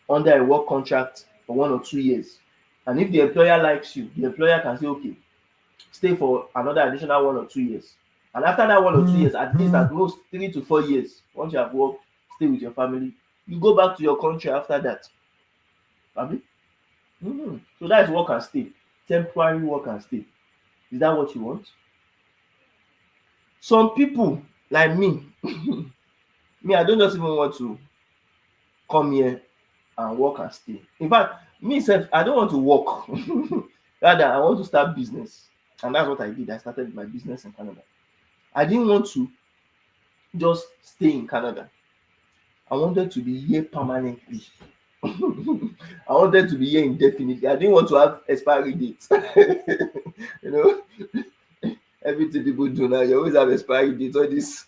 under a work contract for 1 or 2 years. And if the employer likes you, the employer can say, okay, stay for another additional 1 or 2 years. And after that 1 or 2 years, at least at most 3 to 4 years, once you have worked, stay with your family, you go back to your country after that. Abi? So that is work and stay. Temporary work and stay. Is that what you want? Some people like me, me, I don't just even want to come here and work and stay. In fact, me sef, I don't want to work. Rather, I want to start business. And that's what I did. I started my business in Canada. I didn't want to just stay in Canada. I wanted to be here permanently. I wanted to be here indefinitely. I didn't want to have expiry date. You know, everything people do now, you always have expiry date, all this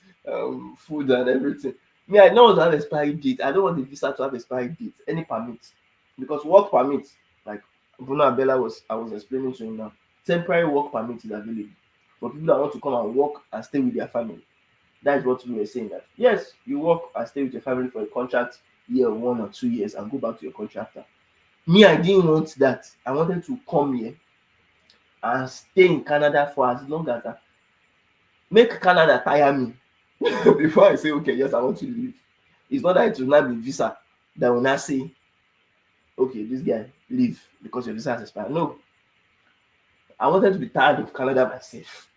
food and everything. Me, I don't want to have expiry date. I don't want the visa to have expiry date, any permit. Because work permit, like Bruno Abella I was explaining to him now, temporary work permit is available for people that want to come and work and stay with their family. That is what we were saying, that yes, you work and stay with your family for a contract year, 1 or 2 years, and go back to your country after. Me, I didn't want that. I wanted to come here and stay in Canada for as long as that. Make Canada tire me before I say, okay, yes, I want to leave. It's not that it will not be visa that will not say, okay, this guy leave because your visa has expired. No, I wanted to be tired of Canada myself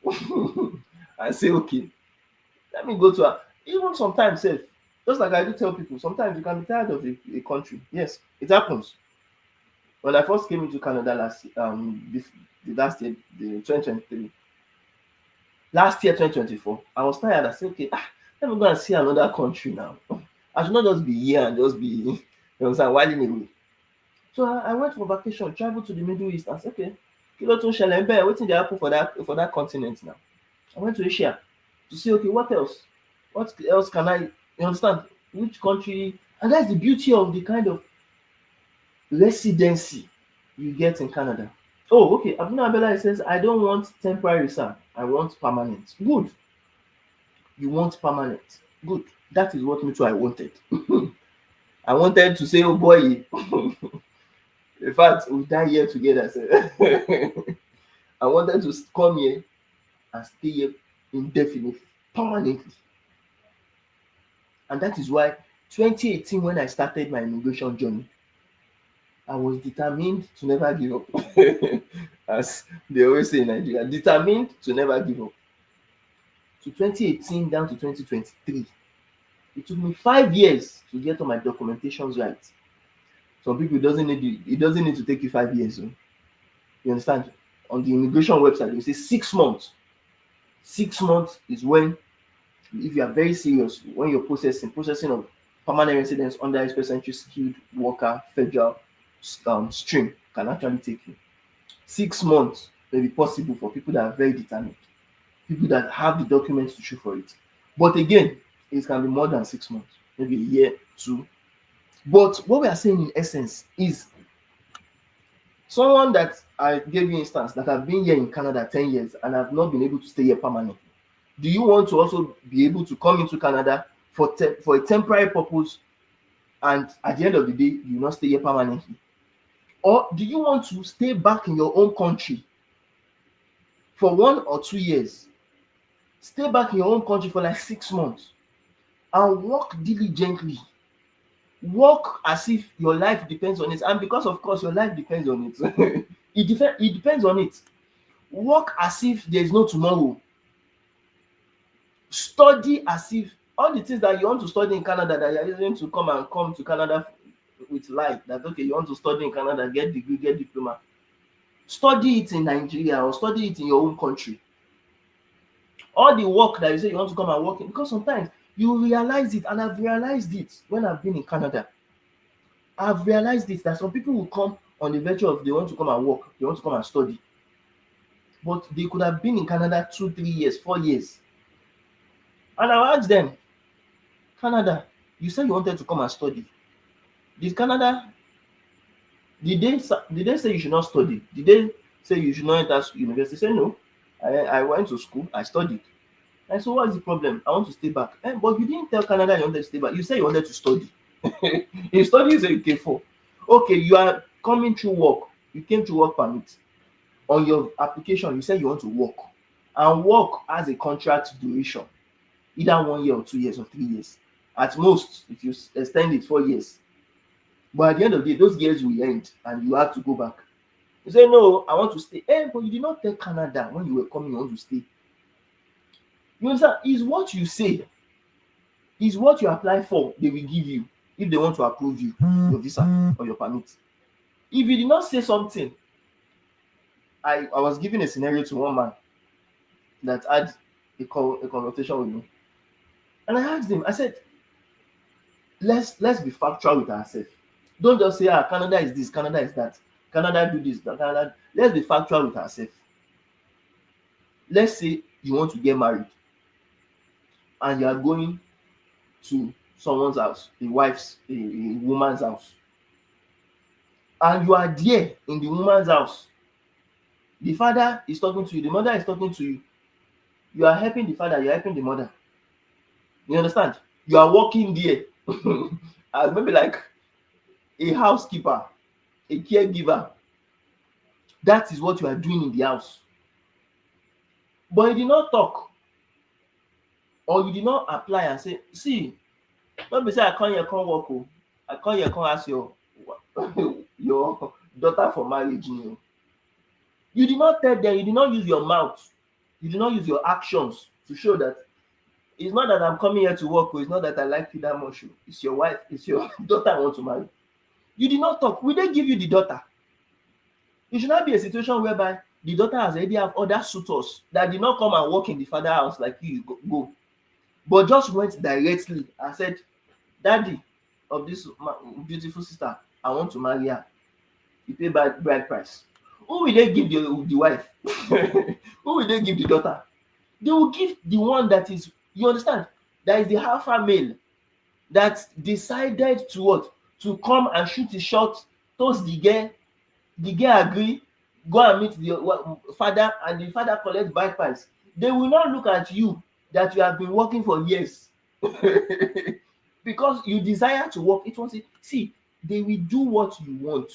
and say, okay, let me go to even sometimes sef, just like I do tell people, sometimes you can be tired of a country. Yes, it happens. When I first came into Canada the last year, the 2023, last year 2024, I was tired. I said, okay, let me go and see another country now. I should not just be here and just be, you understand, whiling away. So I went for vacation, traveled to the Middle East. I said, okay, kí ló tún ṣẹlẹ̀ ńbẹ̀? Wetin dey happen for that continent now? I went to Asia to see, okay, what else? What else can you understand? Which country? And that's the beauty of the kind of residency you get in Canada. Oh, okay. Abuna Abela says, I don't want temporary, sir. I want permanent. Good. You want permanent. Good. That is what me too I wanted. I wanted to say, oh boy. In fact, we die here together. So I wanted to come here and stay here indefinitely, permanently. And that is why 2018, when I started my immigration journey, I was determined to never give up. As they always say in Nigeria, determined to never give up. So 2018 down to 2023, it took me 5 years to get all my documentations right. Some people, it doesn't need to take you 5 years. So. You understand? On the immigration website, they say 6 months. 6 months is when, if you are very serious, when you're processing of permanent residence under express entry skilled worker federal stream can actually take you. 6 months may be possible for people that are very determined, people that have the documents to show for it. But again, it can be more than 6 months, maybe a year, two. But what we are saying in essence is someone that I gave you instance that have been here in Canada 10 years and have not been able to stay here permanently. Do you want to also be able to come into Canada for a temporary purpose, and at the end of the day, you not stay here permanently? Or do you want to stay back in your own country for 1 or 2 years, stay back in your own country for like 6 months and work diligently, work as if your life depends on it? And because of course your life depends on it, it depends on it. Work as if there is no tomorrow. Study as if all the things that you want to study in Canada, that you are using to come to Canada with life, that okay, you want to study in Canada, get degree, get diploma, study it in Nigeria or study it in your own country. All the work that you say you want to come and work in, because sometimes you realize it, and I've realized it when I've been in Canada. I've realized it that some people will come on the virtue of they want to come and work, they want to come and study. but they could have been in Canada 2, 3 years, 4 years. And I asked them, Canada, you said you wanted to come and study. Did Canada, did they say you should not study? Did they say you should not enter university? Say no. I went to school, I studied. And so what's the problem? I want to stay back. But you didn't tell Canada you wanted to stay back. You said you wanted to study. You study is a you came for. Okay, you are coming through work. You came to work permit. On your application, you said you want to work. And work has a contract duration, either 1 year or 2 years or 3 years. At most, if you extend it 4 years. But at the end of the day, those years will end and you have to go back. You say, no, I want to stay. But you did not tell Canada when you were coming, you want to stay. You understand? Is what you say, is what you apply for, they will give you if they want to approve you, your visa or your permit. If you did not say something, I was giving a scenario to one man that had a conversation with me. And I asked him, I said, let's be factual with ourselves. Don't just say, Canada is this, Canada is that, Canada do this, Canada. Let's be factual with ourselves. Let's say you want to get married and you are going to someone's house, a woman's house. And you are there in the woman's house. The father is talking to you, the mother is talking to you. You are helping the father, you are helping the mother. You understand? You are working there as maybe like a housekeeper, a caregiver. That is what you are doing in the house. But you did not talk, or you did not apply and say, see, don't be say I come here, come work. I come here, come ask your daughter for marriage. You did not tell them, you did not use your mouth, you did not use your actions to show that it's not that I'm coming here to work, it's not that I like you that much. It's your wife, it's your daughter I want to marry. You did not talk. Will they give you the daughter? It should not be a situation whereby the daughter has already have other suitors that did not come and work in the father's house like you go, but just went directly and said, Daddy of this beautiful sister, I want to marry her. You pay bride price. Who will they give the wife? Who will they give the daughter? They will give the one that is, you understand, that is the alpha male that decided to what? To come and shoot his shot towards the girl. The girl agree, go and meet the father, and the father collect bride price. They will not look at you that you have been working for years because you desire to work. It was see, they will do what you want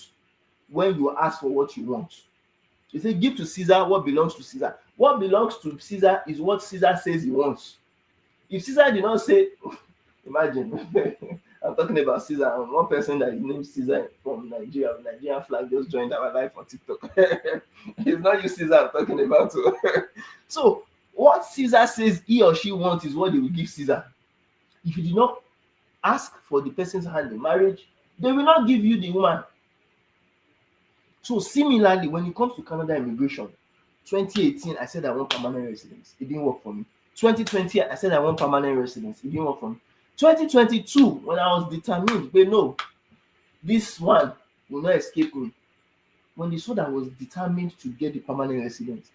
when you ask for what you want. They say, give to Caesar what belongs to Caesar. What belongs to Caesar is what Caesar says he wants. If Caesar did not say, imagine, I'm talking about Caesar, and one person that is named Caesar from Nigeria, Nigerian flag, just joined our live on TikTok. It's not you, Caesar, I'm talking about. So, what Caesar says he or she wants is what they will give Caesar. If you did not ask for the person's hand in marriage, they will not give you the woman. So, similarly, when it comes to Canada immigration, 2018, I said I want permanent residence. It didn't work for me. 2020, I said I want permanent residence. It didn't work for me. 2022, when I was determined, but no, this one will not escape me. When they saw that I was determined to get the permanent residence,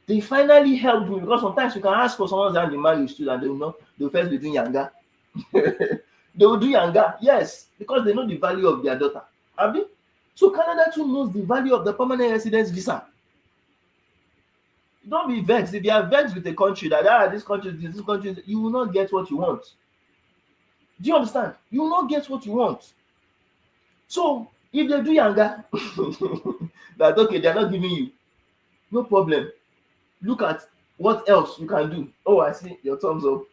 they finally helped me, because sometimes you can ask for someone's hand in marriage too, and they will know they'll first be doing yanga. They will do yanga, yes, because they know the value of their daughter. Abi? So Canada too knows the value of the permanent residence visa. Don't be vexed. If you are vexed with a country that this country, you will not get what you want. Do you understand? You will not get what you want. So if they do yanga, that okay, they are not giving you, no problem. Look at what else you can do. Oh, I see your thumbs up,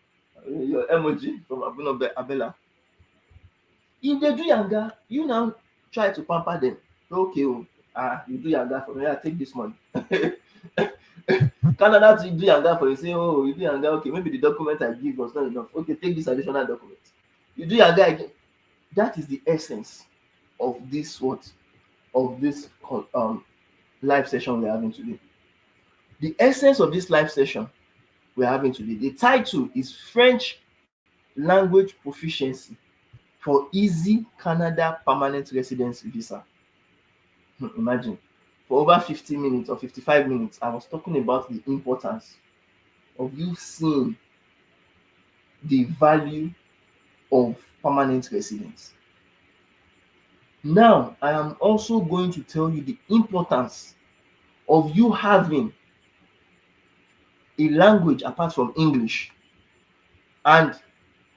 your emoji from Abela. If they do yanga, you now try to pamper them. Okay, you do yanga for me. Take this money. Canada to do yanga for you. Say, oh, you do yanga. Okay, maybe the document I give was not enough. Okay, take this additional document. You do yanga again. That is the essence of this live session we're having today. The essence of this live session we're having today. The title is French Language Proficiency for Easy Canada Permanent Residence Visa. Imagine. for over 50 minutes or 55 minutes, I was talking about the importance of you seeing the value of permanent residence. Now, I am also going to tell you the importance of you having a language apart from English and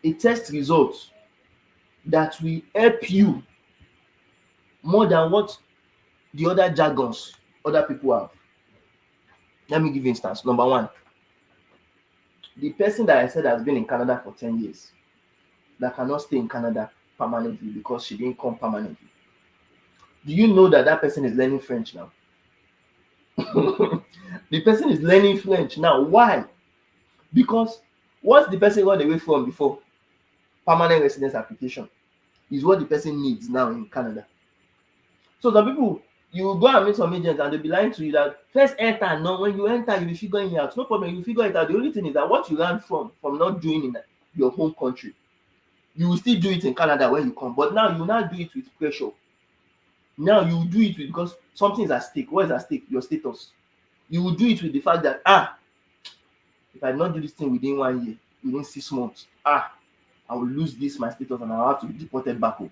a test result that will help you more than what the other jargons other people have. Let me give you instance. Number one, the person that I said has been in Canada for 10 years that cannot stay in Canada permanently because she didn't come permanently. Do you know that that person is learning French now? The person is learning French now. Why? Because what the person run away from before, permanent residence application, is what the person needs now in Canada. So the people, you will go and meet some agents and they'll be lying to you that first enter. No, when you enter, you'll be figuring it out. No problem, you figure it out. The only thing is that what you learn from not doing in your home country, you will still do it in Canada when you come. But now you will not do it with pressure. Now you will do it with, because something is at stake. What is at stake? Your status. You will do it with the fact that if I not do this thing within 1 year, within 6 months, I will lose this my status and I'll have to be deported back home.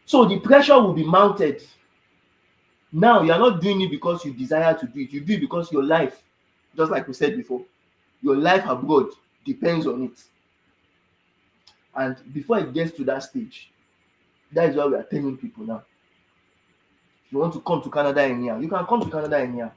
So the pressure will be mounted. Now you are not doing it because you desire to do it. You do it because your life, just like we said before, your life abroad depends on it. And before it gets to that stage, that is why we are telling people now. If you want to come to Canada anyhow, you can come to Canada anyhow.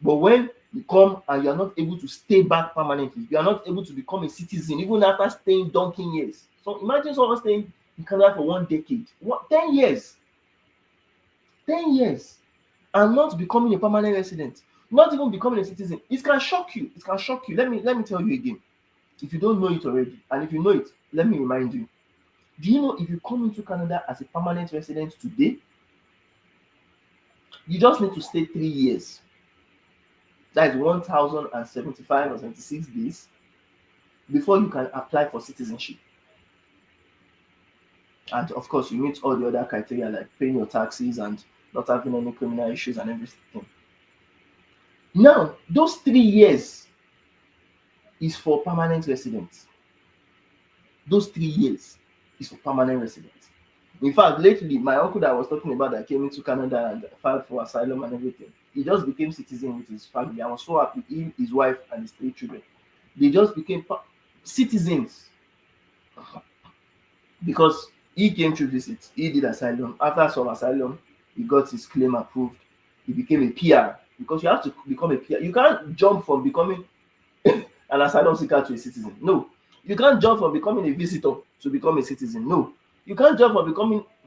But when you come and you are not able to stay back permanently, you are not able to become a citizen even after staying donkey years. So imagine someone staying in Canada for 1 decade, 10 years, 10 years, and not becoming a permanent resident, not even becoming a citizen. It can shock you. It can shock you. Let me tell you again. If you don't know it already, and if you know it, let me remind you. Do you know if you come into Canada as a permanent resident today, you just need to stay 3 years. That is 1,075 or 76 days before you can apply for citizenship. And of course, you meet all the other criteria like paying your taxes and not having any criminal issues and everything. Now, those 3 years is for permanent residents. Those 3 years is for permanent residents. In fact, lately, my uncle that I was talking about that came into Canada and filed for asylum and everything, he just became citizen with his family. I was so happy. Him, his wife, and his 3 children. They just became citizens because he came to visit. He did asylum. After some asylum, he got his claim approved. He became a PR because you have to become a PR. You can't jump from becoming an asylum seeker to a citizen. No. You can't jump from becoming a visitor to become a citizen. No. You can't jump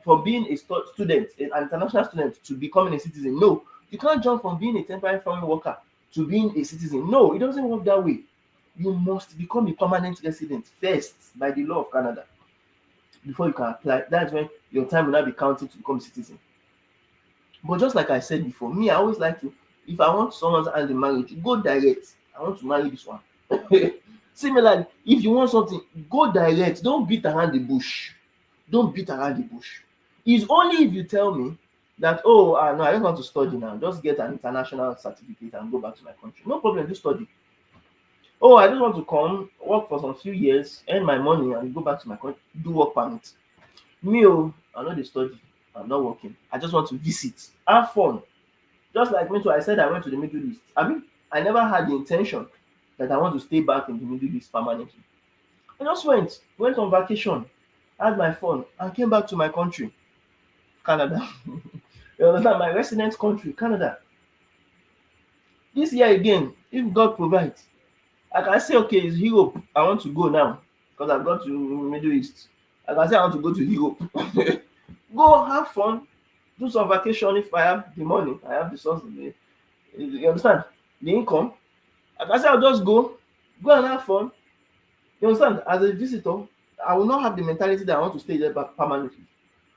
from being a student, an international student, to becoming a citizen. No. You can't jump from being a temporary foreign worker to being a citizen. No, it doesn't work that way. You must become a permanent resident first by the law of Canada before you can apply. That's when your time will not be counted to become a citizen. But just like I said before, me, I always like to, if I want someone's hand in marriage, go direct. I want to marry this one. Similarly, if you want something, go direct. Don't beat around the bush. Don't beat around the bush. It's only if you tell me that, no, I just want to study now. Just get an international certificate and go back to my country. No problem, just study. Oh, I just want to come, work for some few years, earn my money, and go back to my country, do work permit. Me, I know they study. I'm not working. I just want to visit, have fun. Just like me too, I said I went to the Middle East. I never had the intention that I want to stay back in the Middle East permanently. I just went on vacation, had my fun, and came back to my country, Canada. You understand? My resident country, Canada. This year again, if God provides, I can say, okay, it's Europe. I want to go now because I've got to Middle East. I can say I want to go to Europe. Go have fun, do some vacation if I have the money, I have the source. You understand? The income. I can say I'll just go and have fun. You understand? As a visitor, I will not have the mentality that I want to stay there permanently.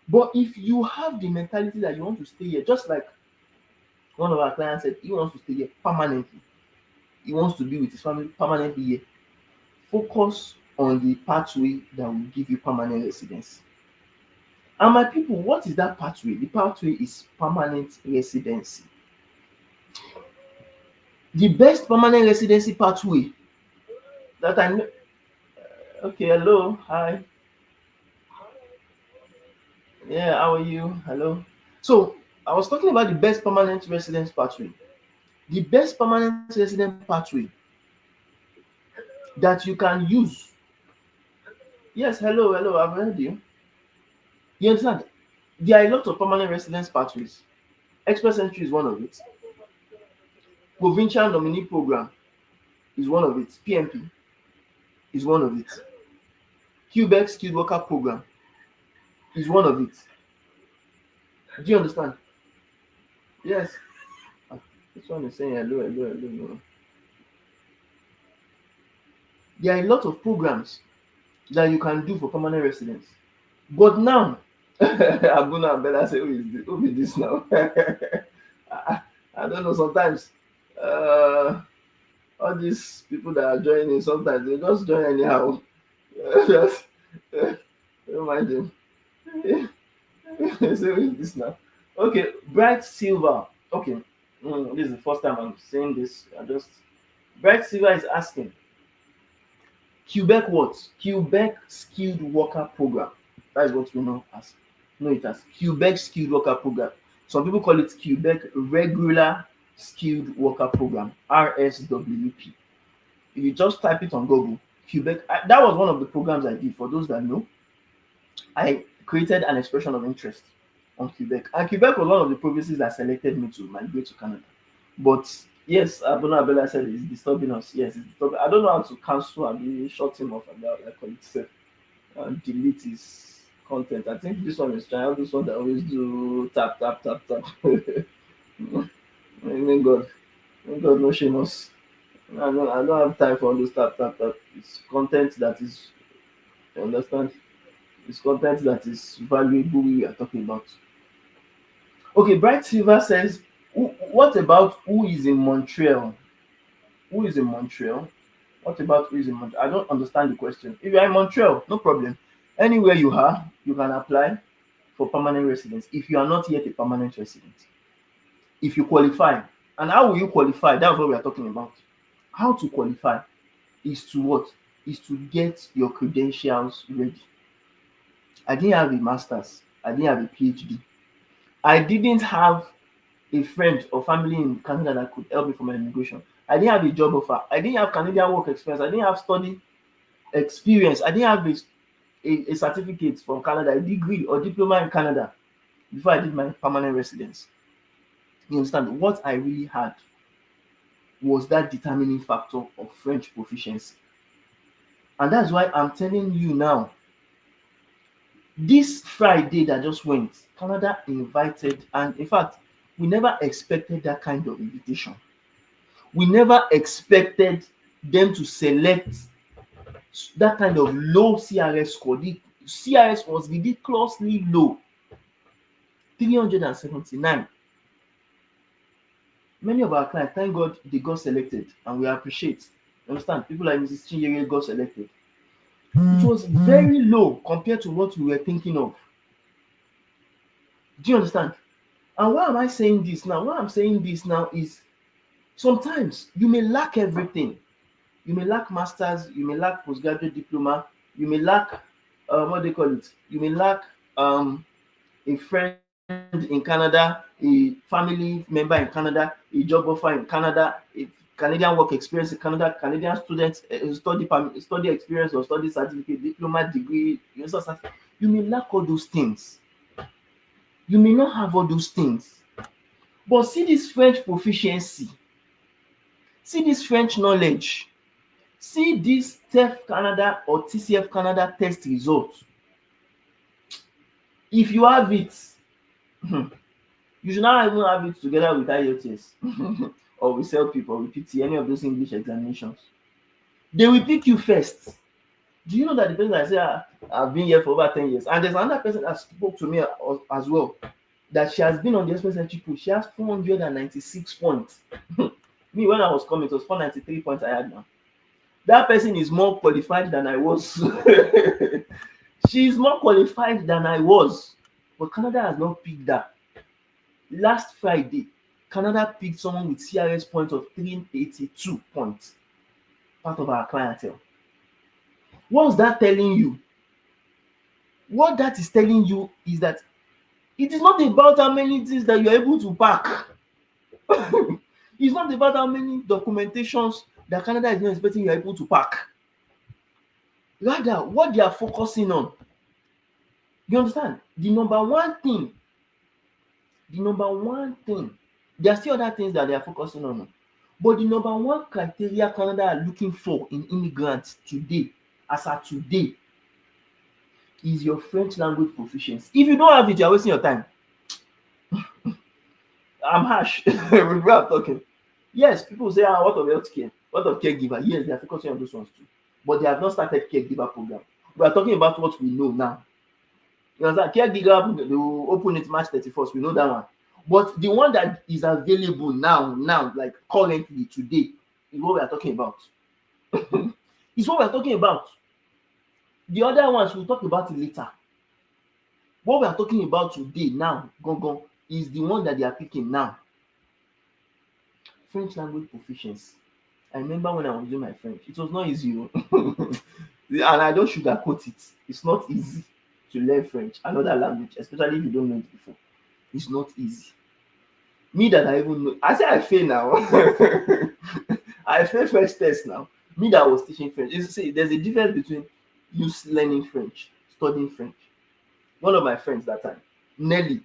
But if you have the mentality that you want to stay here, just like one of our clients said, he wants to stay here permanently. He wants to be with his family permanently here. Focus on the pathway that will give you permanent residence. And my people, what is that pathway? The pathway is permanent residency. The best permanent residency pathway that I know. Okay, hello, hi, yeah, how are you? Hello. So I was talking about the best permanent residence pathway. The best permanent resident pathway that you can use. Yes, hello, hello, I've heard you. You understand? There are a lot of permanent residence pathways. Express entry is one of it. Provincial nominee program is one of it. PMP is one of it. Quebec skilled worker program is one of it. Do you understand? Yes. Ah, this one is saying hello, hello, hello. No. There are a lot of programs that you can do for permanent residence. But now, Abuna and Bella say, who is this now? I don't know. Sometimes, uh, all these people that are joining, sometimes they just join anyhow. Just, don't mind them. Say, who is this now? Okay, Bright Silver. Okay, this is the first time I'm saying this. Bright Silver is asking, Quebec what? Quebec Skilled Worker Program. That is what we know it as Quebec Skilled Worker Program. Some people call it Quebec Regular Skilled Worker Program, RSWP. If you just type it on Google, Quebec, that was one of the programs I did. For those that know, I created an expression of interest on Quebec. And Quebec was one of the provinces that selected me to migrate to Canada. But yes, Abuna Abela said it's disturbing us. Yes, it's disturbing. I don't know how to cancel and shut him off and like call it delete his content. I think this one is trying. This one that always do tap tap tap tap. May God, may God no shame us. I don't have time for all those tap tap tap. It's content that is, you understand? It's content that is valuable we are talking about. Okay, Bright Silver says, what about who is in Montreal? Who is in Montreal? What about who is in Montreal? I don't understand the question. If you are in Montreal, no problem. Anywhere you are, you can apply for permanent residence if you are not yet a permanent resident. If you qualify, and how will you qualify? That's what we are talking about. How to qualify is to what? Is to get your credentials ready. I didn't have a master's. I didn't have a PhD. I didn't have a friend or family in Canada that could help me for my immigration. I didn't have a job offer. I didn't have Canadian work experience. I didn't have study experience. I didn't have a certificate from Canada, a degree or diploma in Canada before I did my permanent residence. You understand? What I really had was that determining factor of French proficiency. And that's why I'm telling you now, this Friday that just went, Canada invited, and in fact, we never expected that kind of invitation. We never expected them to select that kind of low CRS score. The CRS was ridiculously low, 379. Many of our clients, thank God they got selected, and we appreciate. You understand? People like Mrs. Chinyere got selected. It was very low compared to what we were thinking of. Do you understand? And why am I saying this now? Why I'm saying this now is sometimes you may lack everything. You may lack masters, you may lack postgraduate diploma, you may lack what they call it. You may lack a friend in Canada, a family member in Canada, a job offer in Canada, a Canadian work experience in Canada, Canadian students, study experience or study certificate, diploma, degree, you may lack all those things. You may not have all those things. But see this French proficiency, see this French knowledge, see this TEF Canada or TCF Canada test results. If you have it, you should not even have it together with IELTS or with CELP or with PT, any of those English examinations. They will pick you first. Do you know that the person that say I've been here for over 10 years, and there's another person that spoke to me as well, that she has been on the express entry pool. She has 496 points. Me, when I was coming, it was 493 points I had now. That person is more qualified than I was. She is more qualified than I was. But Canada has not picked that. Last Friday, Canada picked someone with CRS points of 382 points, part of our clientele. What's that telling you? What that is telling you is that it is not about how many things that you are able to pack. It's not about how many documentations that Canada is not expecting you are able to pack. Rather, what they are focusing on. You understand? The number one thing, there are still other things that they are focusing on. But the number one criteria Canada are looking for in immigrants today, as of today, is your French language proficiency. If you don't have it, you are wasting your time. I'm harsh with what I'm talking. Yes, people say, what of healthcare? What of caregiver? Yes, they are focusing on those ones too. But they have not started caregiver program. We are talking about what we know now. You understand? Caregiver, they will open it March 31st. We know that one. But the one that is available now, like currently, today, is what we are talking about. It's what we are talking about. The other ones, we'll talk about it later. What we are talking about today, now, is the one that they are picking now. French language proficiency. I remember when I was doing my French, it was not easy. And I don't sugarcoat it. It's not easy to learn French, another language, especially if you don't know it before. It's not easy. Me that I even know, I say I fail now. I fail French test now. Me that was teaching French. You see, there's a difference between you learning French, studying French. One of my friends that time, Nelly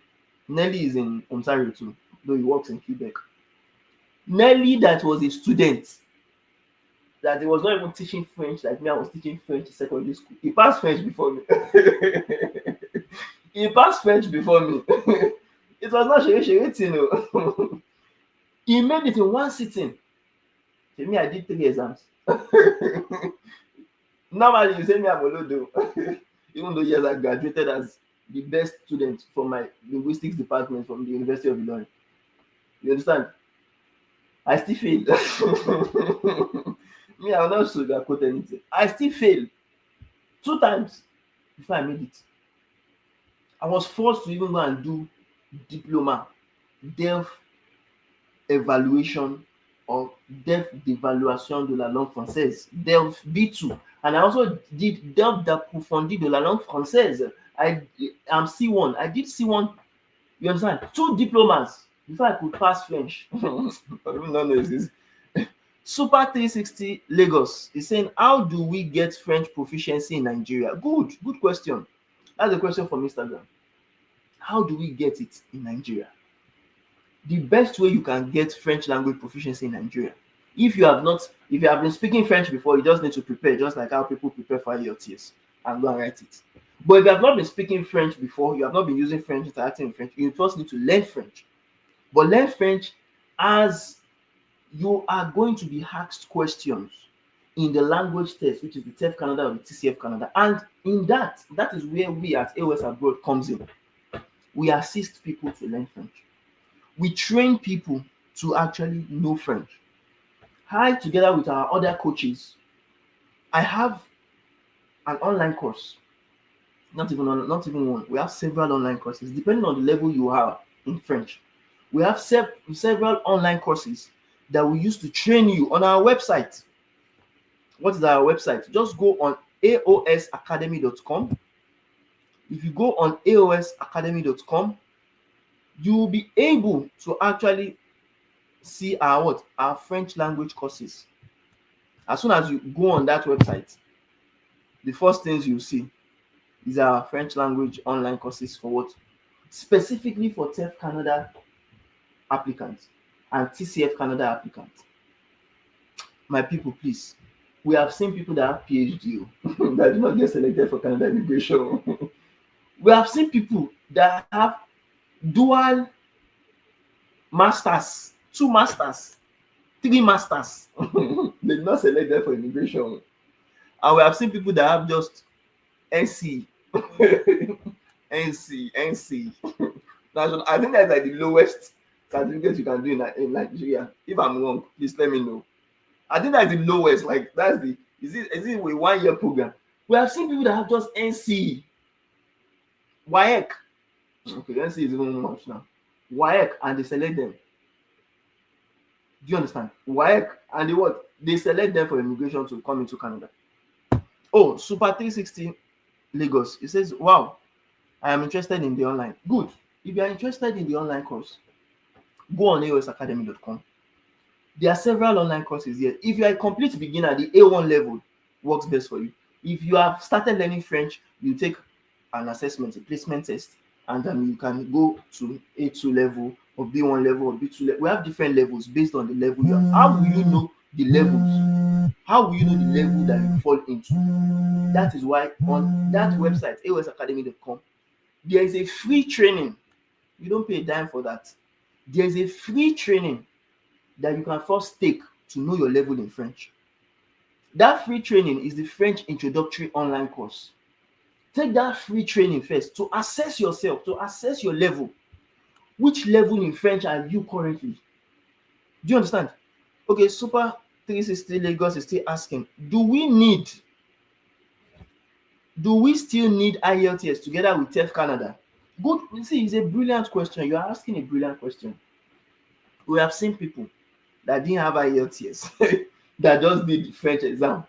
is in Ontario too, though he works in Quebec. Nelly, that was a student, that he was not even teaching French like me. I was teaching French in secondary school. He passed French before me. He passed French before me. It was not shere thing. He made it in one sitting. To me, I did 3 exams. Normally, you say me I'm Olodo. Even though yes, I graduated as the best student from my linguistics department from the University of Illinois. You understand? I still failed. Me, I will not sugarcoat anything. I still failed 2 times before I made it. I was forced to even go and do diploma, DEF évaluation or DEF d'évaluation de la langue française, DEF B2. And I also did DEF d'approfondi de la langue française. I'm C1. I did C1. You understand? 2 diplomas before I could pass French. I don't know this. Super 360 Lagos is saying, how do we get French proficiency in Nigeria? Good question. That's a question from Instagram. How do we get it in Nigeria? The best way you can get French language proficiency in Nigeria, if you have been speaking French before, you just need to prepare, just like how people prepare for IELTS and go and write it. But if you have not been speaking French before, you have not been using French, interacting in French, you first need to learn French. But learn French as you are going to be asked questions in the language test, which is the TEF Canada or the TCF Canada. And in that is where we at A.O.S Abroad comes in. We assist people to learn French. We train people to actually know French. I, together with our other coaches, I have an online course. Not even one. We have several online courses, depending on the level you are in French. We have several online courses that we use to train you on our website. What is our website? Just go on aosacademy.com. If you go on aosacademy.com, you will be able to actually see our French language courses. As soon as you go on that website, the first things you see is our French language online courses for what? Specifically for TEF Canada applicants and TCF Canada applicants. My people, please. We have seen people that have PhD that do not get selected for Canada immigration. We have seen people that have dual masters, 2 masters, 3 masters. They did not select them for immigration. And we have seen people that have just NC. NC. I think that's like the lowest certificate you can do in Nigeria. If I'm wrong, please let me know. I think that's the lowest. Like that's the is it a 1-year program? We have seen people that have just NC, WAEC, Okay, let's see, it's even much now. WAEC and they select them. Do you understand? WAEC and they what? They select them for immigration to come into Canada. Oh, Super 360 Lagos. It says, wow, I am interested in the online. Good. If you are interested in the online course, go on aosacademy.com. There are several online courses here. If you are a complete beginner, the A1 level works best for you. If you have started learning French, you take an assessment, a placement test, and then you can go to A2 level or B1 level or B2 level. We have different levels based on the level you are. How will you know the levels? How will you know the level that you fall into? That is why on that website, aosacademy.com, there is a free training. You don't pay a dime for that. There is a free training that you can first take to know your level in French. That free training is the French introductory online course. Take that free training first to assess yourself, to assess your level. Which level in French are you currently? Do you understand? Okay, Super 360 Lagos is still asking, do we still need IELTS together with TEF Canada? Good. You see, it's a brilliant question. You are asking a brilliant question. We have seen people that didn't have IELTS that just did the French exam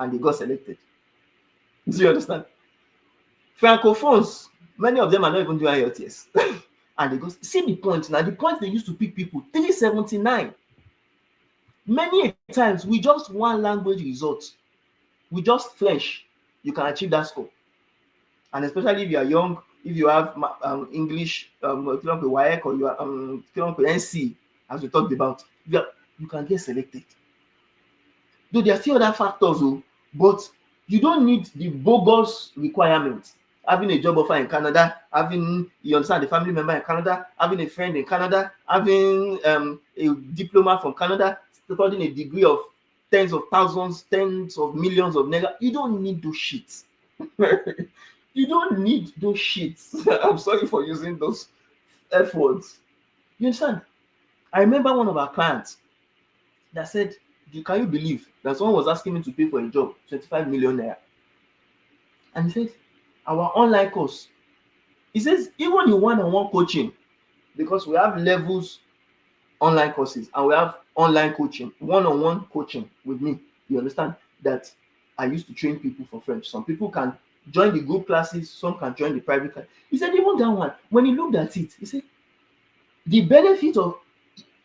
and they got selected. Do you understand? Francophones, many of them are not even doing IELTS. And they go, see the point now, the point they used to pick people, 379. Many times, with just one language result, with just French, you can achieve that score. And especially if you are young, if you have English, WAEC, or you are NC, as we talked about, you can get selected. Though there are still other factors, but you don't need the bogus requirements. Having a job offer in Canada, having, you understand, a family member in Canada, having a friend in Canada, having a diploma from Canada, studying a degree of tens of thousands, tens of millions of naira. You don't need those shits. You don't need those shits. I'm sorry for using those F words. You understand? I remember one of our clients that said, can you believe that someone was asking me to pay for a job, 25 million naira? And he said, our online course. He says, even in one-on-one coaching, because we have levels online courses and we have online coaching, one-on-one coaching with me. You understand that I used to train people for French. Some people can join the group classes, some can join the private class. He said, even that one, when he looked at it, he said, the benefit of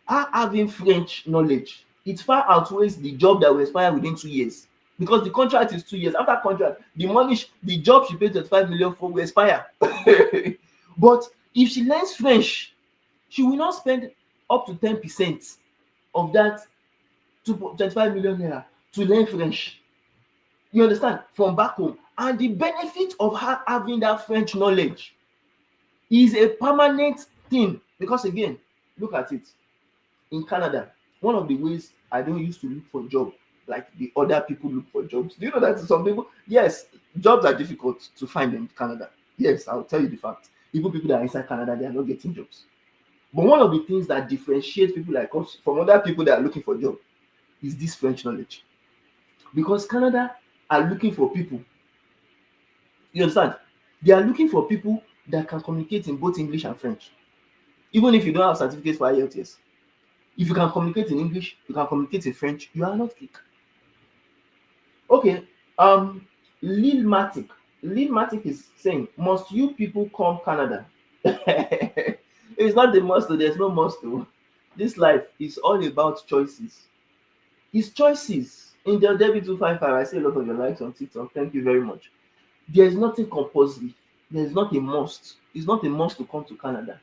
having French knowledge, it far outweighs the job that will expire within 2 years. Because the contract is 2 years. After contract, the job she paid 25 million for will expire. But if she learns French, she will not spend up to 10% of that 25 million naira to learn French. You understand? From back home. And the benefit of her having that French knowledge is a permanent thing. Because again, look at it. In Canada, one of the ways I don't used to look for a job like the other people look for jobs. Do you know that some people, yes, jobs are difficult to find in Canada. Yes, I'll tell you the fact. Even people that are inside Canada, they are not getting jobs. But one of the things that differentiates people like us from other people that are looking for jobs is this French knowledge. Because Canada are looking for people. You understand? They are looking for people that can communicate in both English and French. Even if you don't have certificates for IELTS. If you can communicate in English, you can communicate in French, you are not kick. Okay, Lil Matic. Lil Matic is saying, must you people come Canada? It's not the must, there's no must. This life is all about choices. It's choices. In the Debbie 255, I see a lot of your likes on TikTok. Thank you very much. There is nothing compulsory. There is not a must. It's not a must to come to Canada.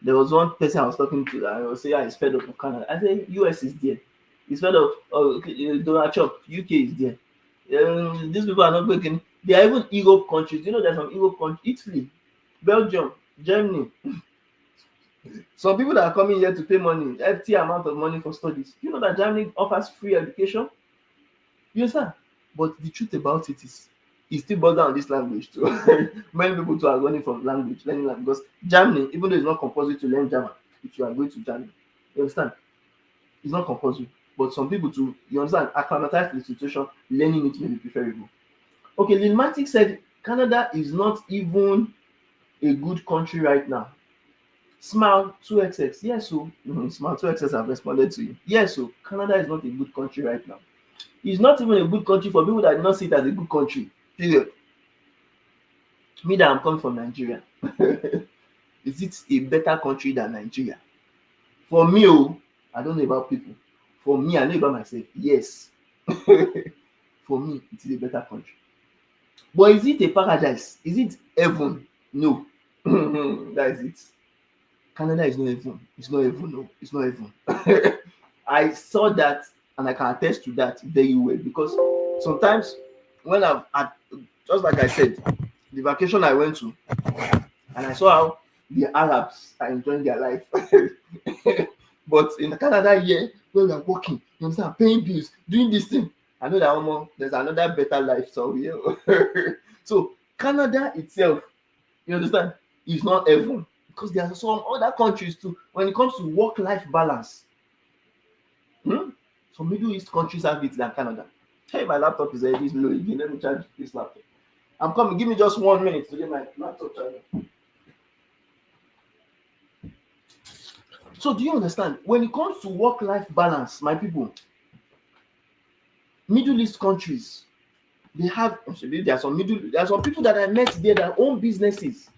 There was one person I was talking to that I was saying, he's fed up of Canada. I said, US is there. He's fed up. Oh, okay, Donald Trump, UK is there. These people are not breaking. They are even Europe countries. You know, there's some Europe countries, Italy, Belgium, Germany. Some people that are coming here to pay money, FT amount of money for studies. You know that Germany offers free education? You understand? But the truth about it is, it still boils down on this language too. Many people too are running from learning language, because Germany, even though it's not compulsory to learn German, if you are going to Germany, you understand? It's not compulsory. But some people too, you understand, acclimatize to the situation, learning it may be preferable. Okay, Lilmatic said Canada is not even a good country right now? Smile 2XX. Yes, so Smile 2XX have responded to you. Yes, so Canada is not a good country right now. It's not even a good country for people that do not see it as a good country. Period. Me that I'm coming from Nigeria. Is it a better country than Nigeria? For me, oh, I don't know about people. For me, I know about myself. Yes. For me, it is a better country. But is it a paradise? Is it heaven? No. That is it. Canada is not heaven. It's not heaven. No, it's not heaven. I saw that and I can attest to that very well because sometimes when I've at, just like I said, the vacation I went to and I saw how the Arabs are enjoying their life. But in Canada here, when we are working, you understand, paying bills, doing this thing, I know that there's another better life somewhere. So Canada itself, you understand, is not heaven because there are some other countries too. When it comes to work-life balance, some Middle East countries have it than Canada. Hey, my laptop is already low again. Let me charge this laptop. I'm coming. Give me just 1 minute to get my laptop charged. So do you understand? When it comes to work-life balance, my people, Middle East countries, they have there are some people that I met there that own businesses.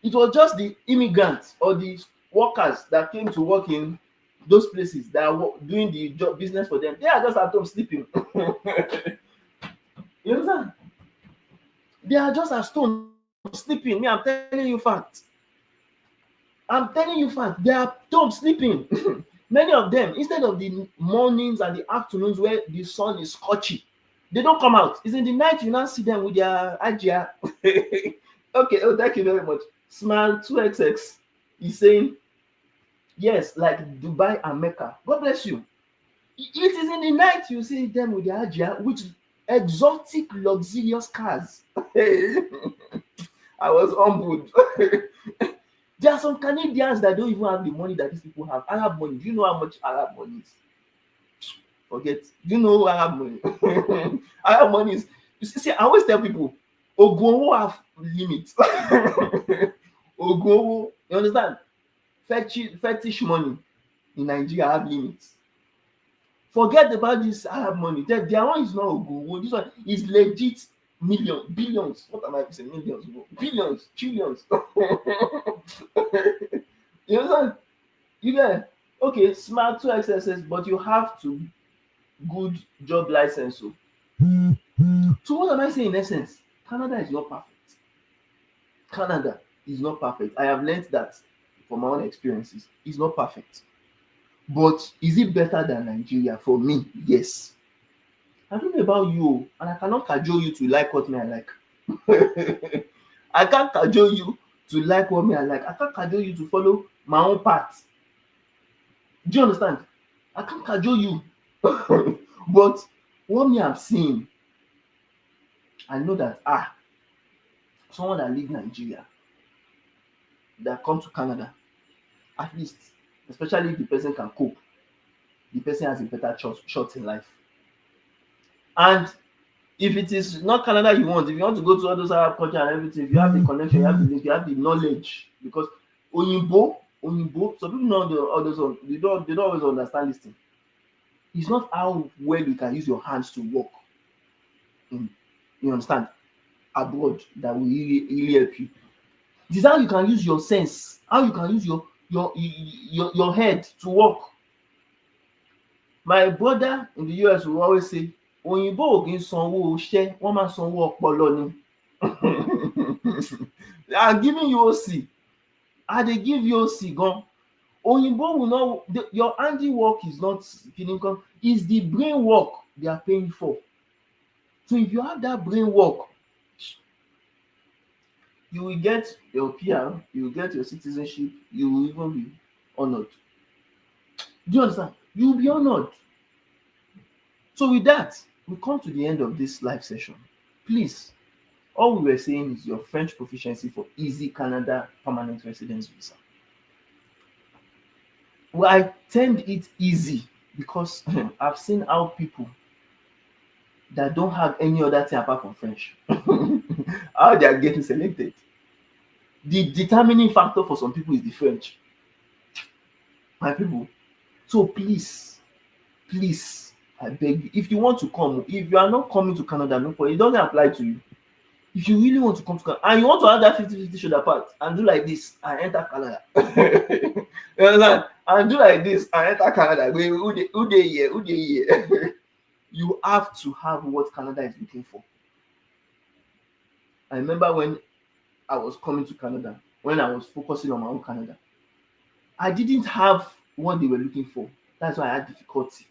It was just the immigrants or the workers that came to work in those places that are doing the job business for them. They are just at home sleeping. You understand? They are just at home sleeping. Me, I'm telling you fact. They are at home sleeping. Many of them, instead of the mornings and the afternoons where the sun is scorching, they don't come out. It's in the night you now see them with their ajia. Okay, oh, thank you very much. Smile 2XX is saying, yes, like Dubai and Mecca. God bless you. It is in the night you see them with their ajia, with exotic, luxurious cars. I was humbled. There are some Canadians that don't even have the money that these people have. Arab money. Do you know how much Arab money is? Forget. Do you know Arab money? Arab money is. You see, I always tell people, Ogunwo have limits. Ogunwo, you understand? Fetish money in Nigeria have limits. Forget about this Arab money. Their one is not Ogunwo. This one is legit millions, billions. What am I saying? Millions, billions, trillions. You understand? You get okay, smart 2XSS, but you have to good job license. So what am I saying in essence? Canada is not perfect. Canada is not perfect. I have learned that from my own experiences. It's not perfect. But is it better than Nigeria? For me, yes. I don't know about you, and I cannot cajole you to like what me I like. I can't cajole you to like what me I like. I can't cajole you to follow my own path. Do you understand? I can't cajole you. But what me I'm seeing, I know that someone that live Nigeria that come to Canada, at least, especially if the person can cope, the person has a better shot in life. And if it is not Canada you want, if you want to go to all those Arab countries and everything, if you have the connection, you have the link, you have the knowledge, because Oyinbo, some people know all those ones, they don't always understand this thing. It's not how well you can use your hands to work in, you understand, abroad that will really help you. It is how you can use your sense, how you can use your head to work. My brother in the US will always say, òyìnbó ò kì í sanwó iṣẹ́, wọ́n máa sanwó ọpọlọ ni. They are giving you OC. They give you OC gan. Òyìnbó will not, your handiwork is not income, it's the brain work they are paying for. So if you have that brain work, you will get your PR, you will get your citizenship, you will even be honored. Do you understand? You will be honored. So with that, we come to the end of this live session. Please, all we were saying is your French proficiency for easy Canada permanent residence visa. Well, I termed it easy because I've seen how people that don't have any other thing apart from French, how they are getting selected. The determining factor for some people is the French, my people. So please, I beg you, if you want to come, if you are not coming to Canada, no problem, it doesn't apply to you. If you really want to come to Canada and you want to have that 50-50 shoulder part and do like this and enter Canada, you understand? And do like this and enter Canada, who dey here? You have to have what Canada is looking for. I remember when I was coming to Canada, when I was focusing on my own Canada, I didn't have what they were looking for. That's why I had difficulty.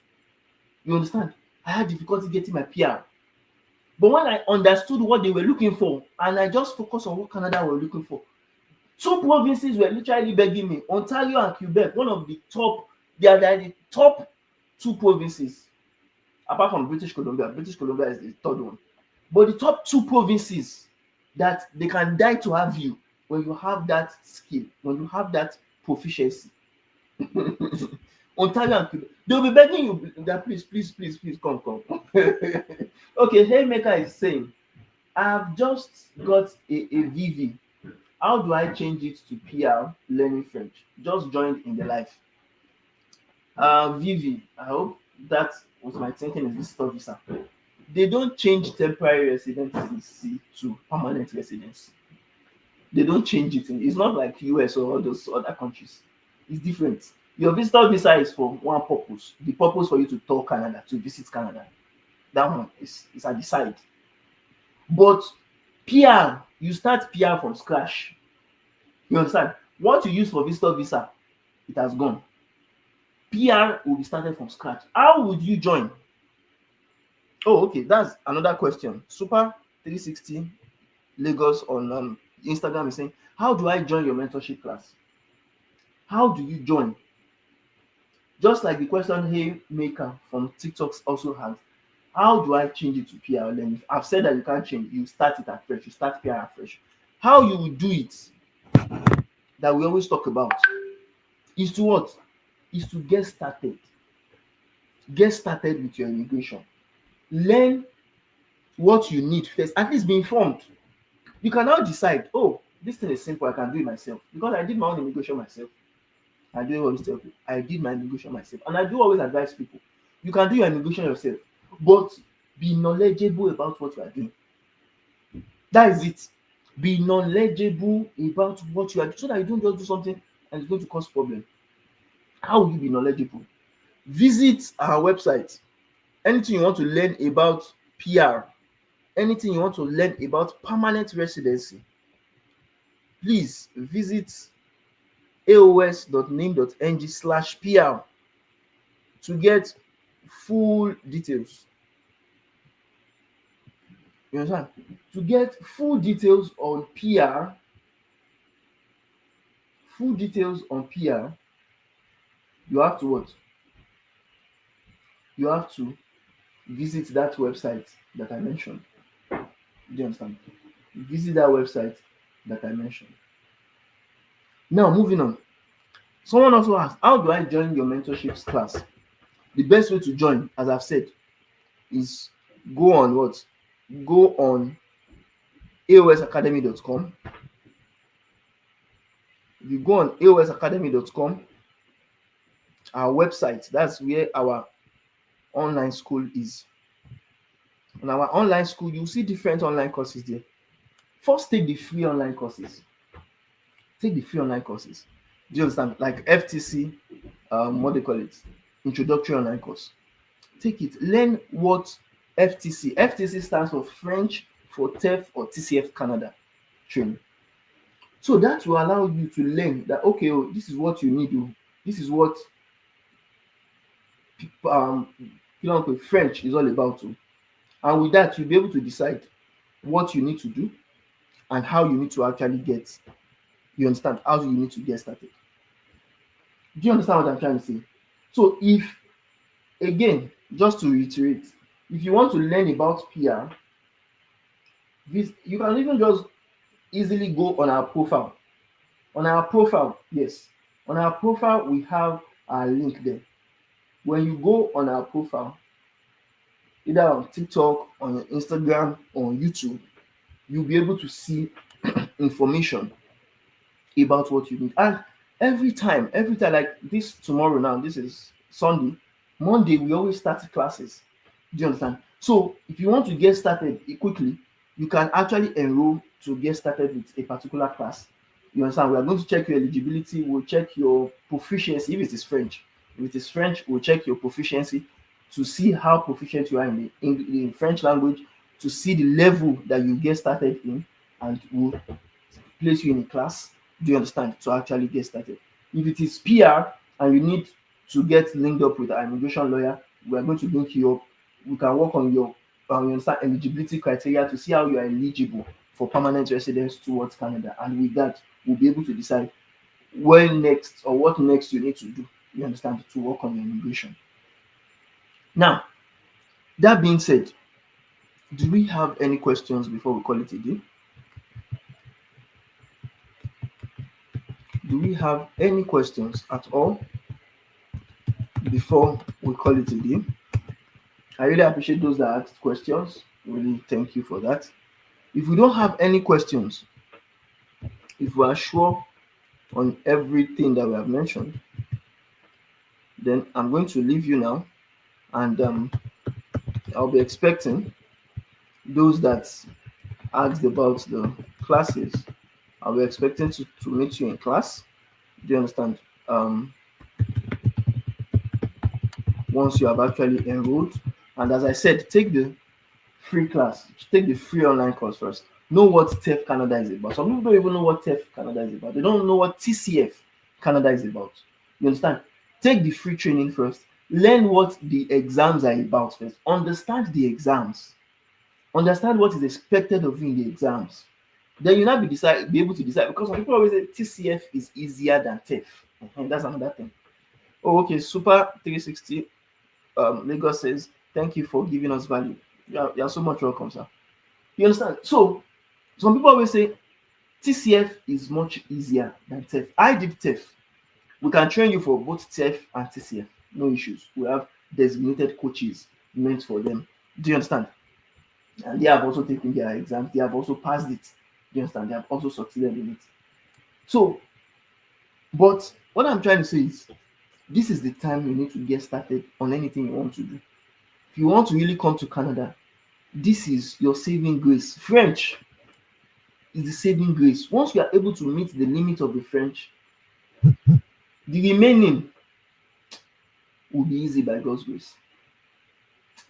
You understand? I had difficulty getting my PR. But when I understood what they were looking for and I just focused on what Canada were looking for, two provinces were literally begging me, Ontario and Quebec, one of the top, they are the top two provinces, apart from British Columbia. British Columbia is the third one. But the top two provinces that they can die to have you when you have that skill, when you have that proficiency. Ontario and Quebec, they'll be begging you that please come. Okay, Haymaker is saying, I've just got a VV. How do I change it to PR learning French? Just joined in the life. VV, I hope that was my thinking is visitor visa. They don't change temporary residency to permanent residency. They don't change it. It's not like US or all those other countries. It's different. Your visitor visa is for one purpose. The purpose for you to tour Canada, to visit Canada. That one is at the side. But PR, you start PR from scratch. You understand? What you use for visitor visa, it has gone. PR will be started from scratch. How would you join? Oh, okay, that's another question. Super 360 Lagos on Instagram is saying, how do I join your mentorship class? How do you join? Just like the question Haymaker from TikTok also has, how do I change it to PR learning? I've said that you can't change. You start it afresh. You start PR afresh. How you will do it, that we always talk about, is to what? Is to get started. Get started with your immigration. Learn what you need first. At least be informed. You can now decide, oh, this thing is simple. I can do it myself. Because I did my own immigration myself. I do always tell people, I did my immigration myself. And I do always advise people, you can do your immigration yourself, but be knowledgeable about what you are doing. That is it. Be knowledgeable about what you are doing so that you don't just do something and it's going to cause problem. How will you be knowledgeable? Visit our website. Anything you want to learn about PR, anything you want to learn about permanent residency, please visit aos.nin.ng/PR to get full details. You understand? To get full details on PR, you have to what? You have to visit that website that I mentioned. Do you understand? Visit that website that I mentioned. Now, moving on. Someone also asked, how do I join your mentorship class? The best way to join, as I've said, is go on what? Go on aosacademy.com. If you go on aosacademy.com, our website, that's where our online school is. On our online school, you'll see different online courses there. First, take the free online courses. Do you understand? Like FTC, what they call it, introductory online course. Take it. Learn what FTC. FTC stands for French for TEF or TCF Canada training. So that will allow you to learn that, okay, oh, this is what you need. This is what French is all about. And with that, you'll be able to decide what you need to do and how you need to actually get. You understand? How you need to get started. Do you understand what I'm trying to say? So if, again, just to reiterate, if you want to learn about PR, you can even just easily go on our profile. On our profile, yes. On our profile, we have our link there. When you go on our profile, either on TikTok, on Instagram, or on YouTube, you'll be able to see information about what you need. And every time, like this tomorrow now, this is Sunday, Monday, we always start classes. Do you understand? So if you want to get started quickly, you can actually enroll to get started with a particular class. You understand? We are going to check your eligibility, we'll check your proficiency if it is French. If it is French, we'll check your proficiency to see how proficient you are in French language, to see the level that you get started in, and we'll place you in a class. Do you understand? To actually get started. If it is PR and you need to get linked up with an immigration lawyer, we are going to link you up. We can work on your you understand, eligibility criteria to see how you are eligible for permanent residence towards Canada. And with that, we'll be able to decide when next or what next you need to do. You understand, to work on your immigration. Now, that being said, do we have any questions before we call it a day? Do we have any questions at all before we call it a day? I really appreciate those that asked questions. Really thank you for that. If we don't have any questions, if we are sure on everything that we have mentioned, then I'm going to leave you now, and I'll be expecting those that asked about the classes. I'll be expecting to meet you in class. Do you understand? Once you have actually enrolled, and as I said, take the free class, take the free online course first. Know what TEF Canada is about. Some people don't even know what TEF Canada is about. They don't know what TCF Canada is about. You understand? Take the free training first. Learn what the exams are about first. Understand the exams. Understand what is expected of you in the exams. Then you now be able to decide, because some people always say TCF is easier than TEF. That's another thing. Oh, okay. Super 360 Lagos says, thank you for giving us value. You're so much welcome, sir. You understand? So some people always say TCF is much easier than TEF. I did TEF. We can train you for both TEF and TCF. No issues. We have designated coaches meant for them. Do you understand? And they have also taken their exams. They have also passed it. Do you understand? They have also succeeded in it. So, but what I'm trying to say is, this is the time you need to get started on anything you want to do. If you want to really come to Canada, this is your saving grace. French is the saving grace. Once you are able to meet the limit of the French, the remaining will be easy by God's grace.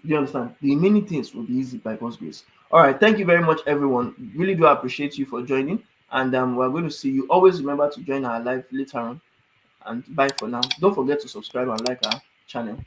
Do you understand? The remaining things will be easy by God's grace. All right. Thank you very much, everyone. Really do appreciate you for joining. And we're going to see you. Always remember to join our live later on. And bye for now. Don't forget to subscribe and like our channel.